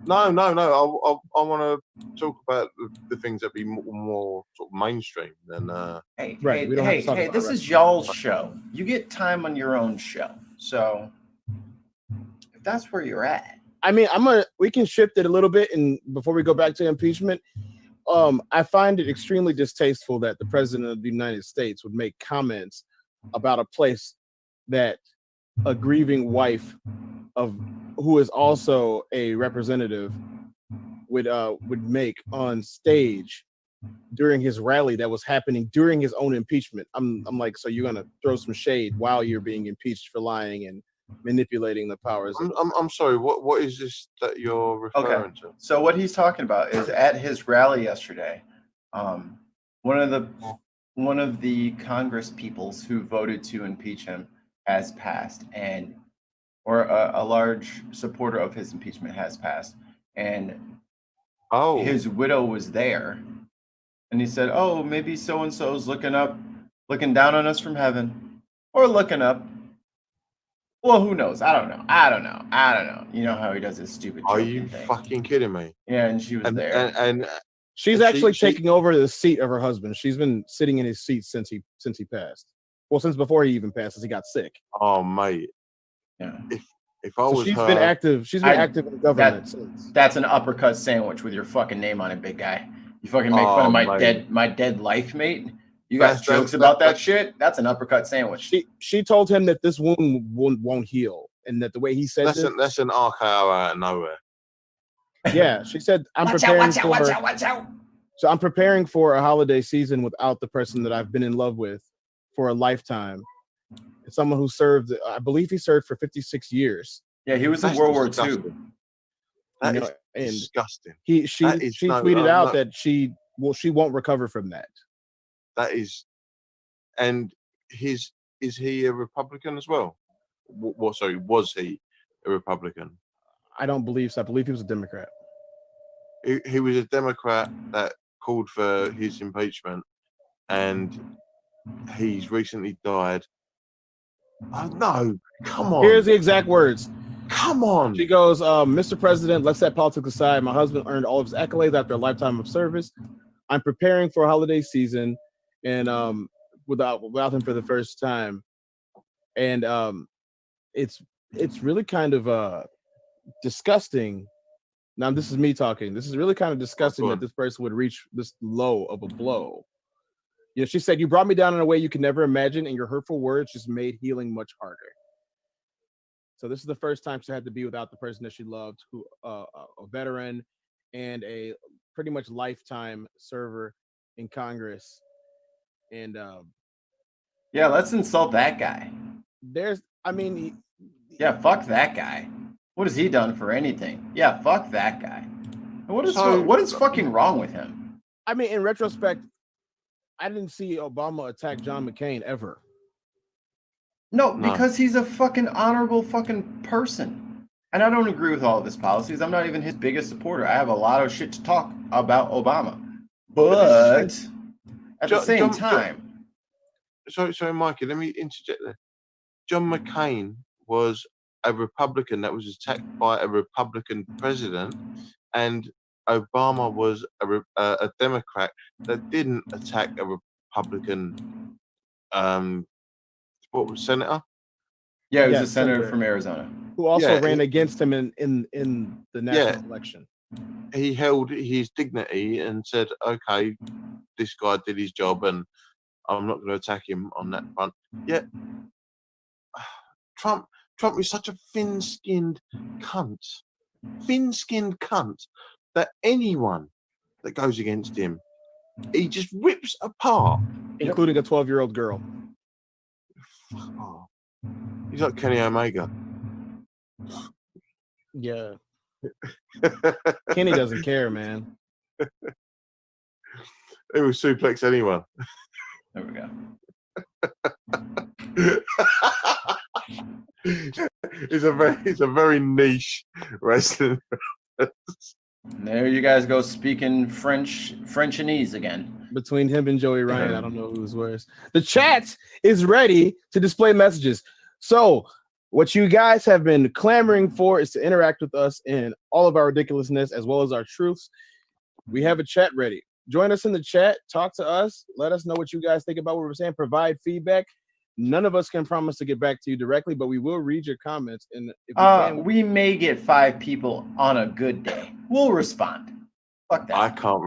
No. I want to talk about the things that be more sort of mainstream than. Hey, this is y'all's show. You get time on your own show. So if that's where you're at. I mean, we can shift it a little bit, and before we go back to impeachment, I find it extremely distasteful that the president of the United States would make comments about a place that a grieving wife of who is also a representative would make on stage during his rally that was happening during his own impeachment. I'm like, so you're gonna throw some shade while you're being impeached for lying and manipulating the powers. I'm sorry. What is this that you're referring to? So what he's talking about is at his rally yesterday, one of the Congress peoples who voted to impeach him has passed, or a large supporter of his impeachment has passed, and his widow was there, and he said, "Oh, maybe so and so's looking down on us from heaven." or looking up. Well, who knows? I don't know. You know how he does his stupid Are joking you thing. fucking kidding me? Yeah, and she was there. And She's actually taking over the seat of her husband. She's been sitting in his seat since he passed. Well, since before he even passed, since he got sick. Oh, mate. Yeah. If I was she's her, been active. She's been active in government since. That's an uppercut sandwich with your fucking name on it, big guy. You fucking make fun of my dead life mate. You got jokes about that shit? That's an uppercut sandwich. She told him that this wound won't heal, and that the way he said that's an RKO out of nowhere. Yeah, she said, watch out. So I'm preparing for a holiday season without the person that I've been in love with for a lifetime. It's someone who served, I believe he served for 56 years. Yeah, he was in World War II. That is disgusting. She tweeted out that she won't recover from that. That is, and is he a Republican as well? Sorry, was he a Republican? I don't believe so. I believe he was a Democrat. He was a Democrat that called for his impeachment, and he's recently died. Oh, no, come on. Here's the exact words. Come on. She goes, Mr. President, let's set politics aside. My husband earned all of his accolades after a lifetime of service. I'm preparing for a holiday season, and without him for the first time. And it's really kind of disgusting. Now, this is me talking. This is really kind of disgusting that this person would reach this low of a blow. You know, she said, "You brought me down in a way you could never imagine, and your hurtful words just made healing much harder." So this is the first time she had to be without the person that she loved, who a veteran and a pretty much lifetime server in Congress. And yeah, let's insult that guy. Yeah, fuck that guy. What has he done for anything? Yeah, fuck that guy. What is fucking wrong with him? I mean, in retrospect, I didn't see Obama attack John McCain ever. No, because he's a fucking honorable fucking person. And I don't agree with all of his policies. I'm not even his biggest supporter. I have a lot of shit to talk about Obama. But at the same time... Sorry, Mikey, let me interject there. John McCain was a Republican that was attacked by a Republican president, and Obama was a Democrat that didn't attack a Republican senator. Yeah, he was a senator from Arizona. Who also ran against him in the national election. He held his dignity and said, okay, this guy did his job and I'm not going to attack him on that front. Yet, Trump is such a thin-skinned cunt. Thin-skinned cunt that anyone that goes against him, he just rips apart. Including a 12-year-old girl. Oh. He's like Kenny Omega. Yeah. Kenny doesn't care, man. It will suplex anyone. There we go. It's a very niche wrestling. There you guys go speaking Frenchese again. Between him and Joey Ryan, I don't know who's worse. The chat is ready to display messages. So what you guys have been clamoring for is to interact with us in all of our ridiculousness as well as our truths. We have a chat ready. Join us in the chat. Talk to us. Let us know what you guys think about what we're saying. Provide feedback. None of us can promise to get back to you directly, but we will read your comments. And if we may get 5 people on a good day. We'll respond. Fuck that. I can't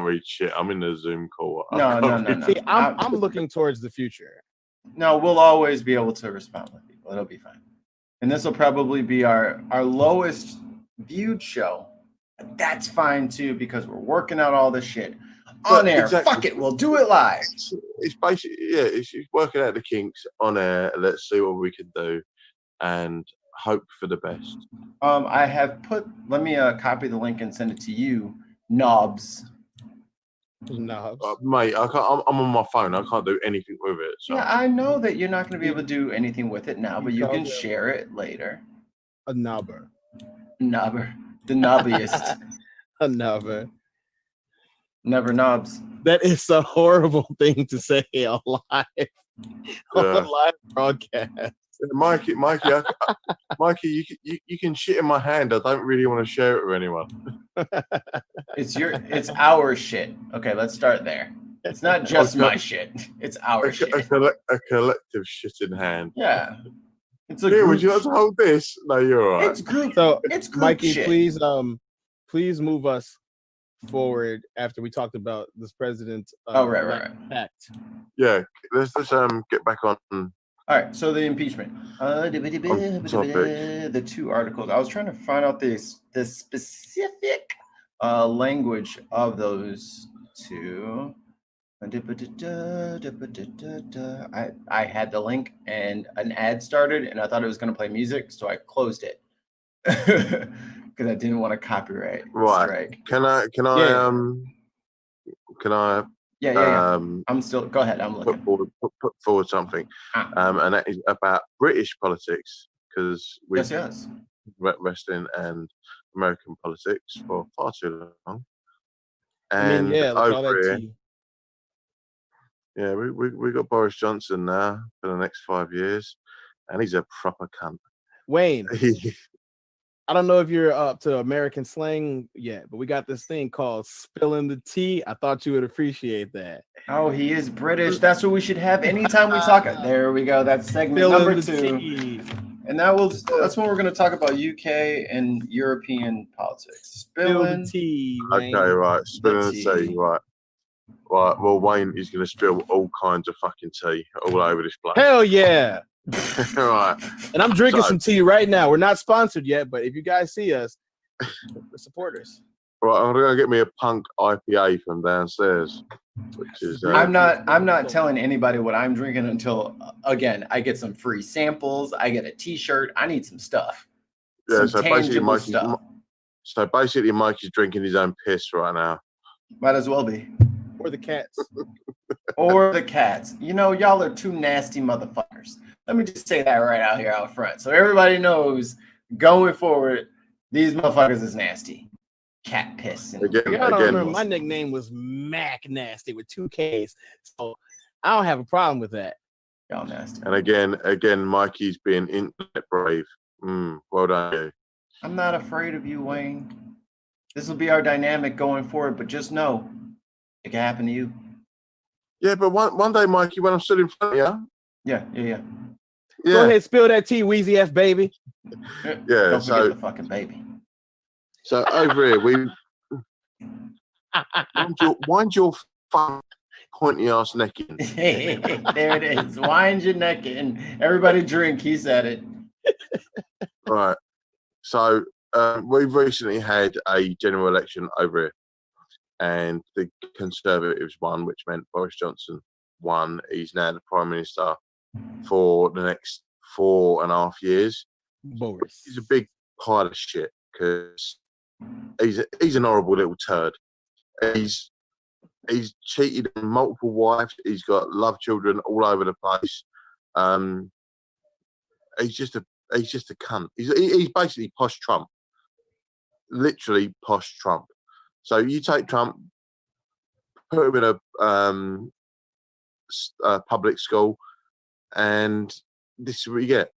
read shit. I'm in the Zoom call. No. See, I'm looking towards the future. No, we'll always be able to respond with people. It'll be fine. And this will probably be our lowest viewed show. But that's fine too, because we're working out all this shit on air. Exactly. Fuck it, we'll do it live. It's basically it's working out the kinks on air. Let's see what we can do and hope for the best. I have let me copy the link and send it to you, Knobs. Mate, I'm on my phone. I can't do anything with it. So. Yeah, I know that you're not going to be able to do anything with it now, but you can share it later. A knobber. The knobbiest. A knobber. Never knobs. That is a horrible thing to say on live on a live broadcast. Mikey, Mikey, you can shit in my hand. I don't really want to share it with anyone. It's our shit. Okay, let's start there. It's not just my shit. It's our shit. A collective shit in hand. Yeah. It's a would you like to hold this? No, you're all right. It's group. So, it's group Mikey, shit. please move us forward after we talked about this president. Right. Act. Yeah, let's get back on. All right, so the impeachment. The two articles. I was trying to find out the specific language of those two. I had the link and an ad started, and I thought it was going to play music, so I closed it because I didn't want to copyright strike. Can I? Yeah. I'm still. Go ahead. I'm looking. Put forward something, and that is about British politics, because we've wrestling and American politics for far too long. And over here, yeah, we got Boris Johnson now for the next 5 years, and he's a proper cunt. Wayne, I don't know if you're up to American slang yet, but we got this thing called spilling the tea. I thought you would appreciate that. Oh, he is British. That's what we should have anytime we talk. There we go. That's segment number 2. And that's when we're going to talk about UK and European politics. Spilling the tea. Okay, right. Spilling the tea. Right. Right. Well, Wayne is going to spill all kinds of fucking tea all over this place. Hell yeah. Right. And I'm drinking some tea right now. We're not sponsored yet, but if you guys see us, we're supporters. Right, I'm gonna get me a punk IPA from downstairs, which is. I'm not telling anybody what I'm drinking until again I get some free samples. I get a T-shirt. I need some stuff. Yeah, some so basically, Mikey's drinking his own piss right now. Might as well be. Or the cats. Or the cats. You know, y'all are two nasty motherfuckers. Let me just say that right out here out front, so everybody knows going forward, these motherfuckers is nasty. Cat piss. Remember, my nickname was Mac Nasty with 2 Ks, so I don't have a problem with that. Y'all nasty. And again, Mikey's being internet brave. Well done, you. I'm not afraid of you, Wayne. This will be our dynamic going forward, but just know it can happen to you. Yeah, but one day, Mikey, when I'm stood in front of you. Yeah. Go ahead, spill that tea, Wheezy F baby. Yeah, don't forget the fucking baby. So over here, wind your pointy ass neck in. There it is. Wind your neck in. Everybody drink. He said it. All right. So we've recently had a general election over here, and the Conservatives won, which meant Boris Johnson won. He's now the Prime Minister for the next 4.5 years. Boris. He's a big pile of shit because he's an horrible little turd. He's cheated on multiple wives. He's got love children all over the place. He's just a cunt. He's basically posh Trump. Literally posh Trump. So you take Trump, put him in a public school, and this is what you get.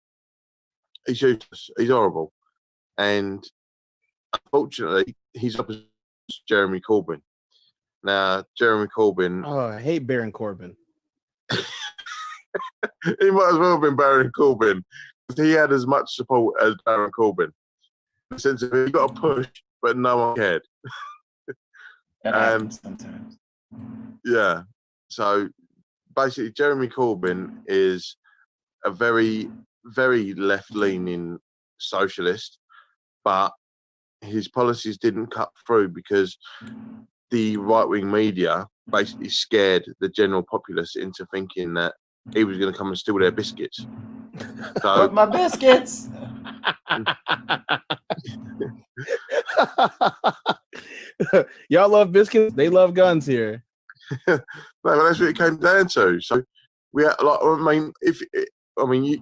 He's useless. He's horrible. And unfortunately, he's opposite Jeremy Corbyn. Now, Jeremy Corbyn... Oh, I hate Baron Corbyn. He might as well have been Baron Corbyn. He had as much support as Baron Corbyn. In the sense of he got a push, but no one cared. Sometimes. Yeah. So basically, Jeremy Corbyn is a very, very left-leaning socialist, but his policies didn't cut through because the right-wing media basically scared the general populace into thinking that he was going to come and steal their biscuits. So, my biscuits. Y'all love biscuits. They love guns here. No, but that's what it came down to. So we had, like,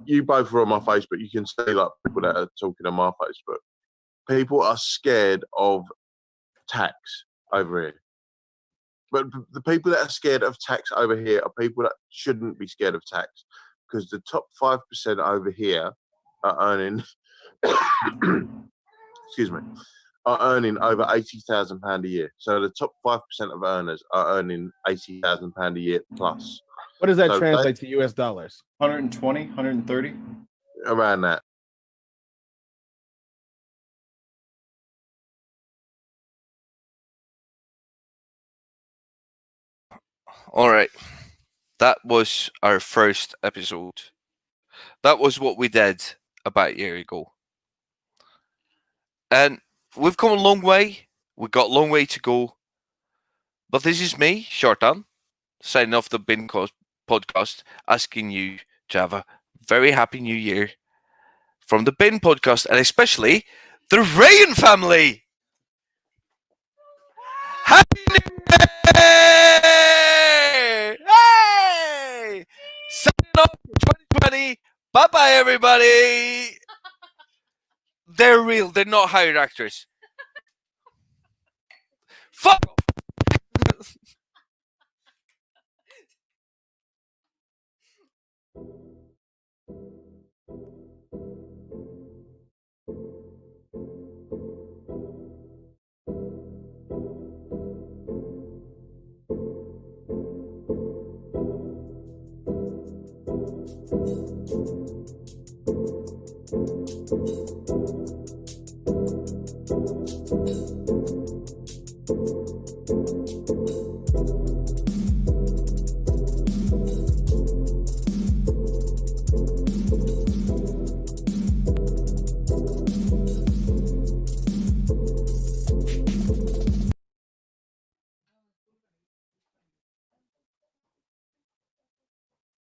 you both were on my Facebook. You can see like people that are talking on my Facebook. People are scared of tax over here. But the people that are scared of tax over here are people that shouldn't be scared of tax, because the top 5% over here are earning, excuse me, are earning over £80,000 a year. So the top 5% of earners are earning £80,000 a year plus. What does that So translate to US dollars? 120, 130? Around that. All right. That was our first episode. That was what we did about a year ago. And we've come a long way. We've got a long way to go. But this is me, Shortan, signing off the Bin Podcast, asking you to have a very happy new year from the Bin Podcast, and especially the Rayan family. Happy New Year! Hey! Signing off for 2020. Bye-bye, everybody. They're real. They're not hired actors. Fuck off.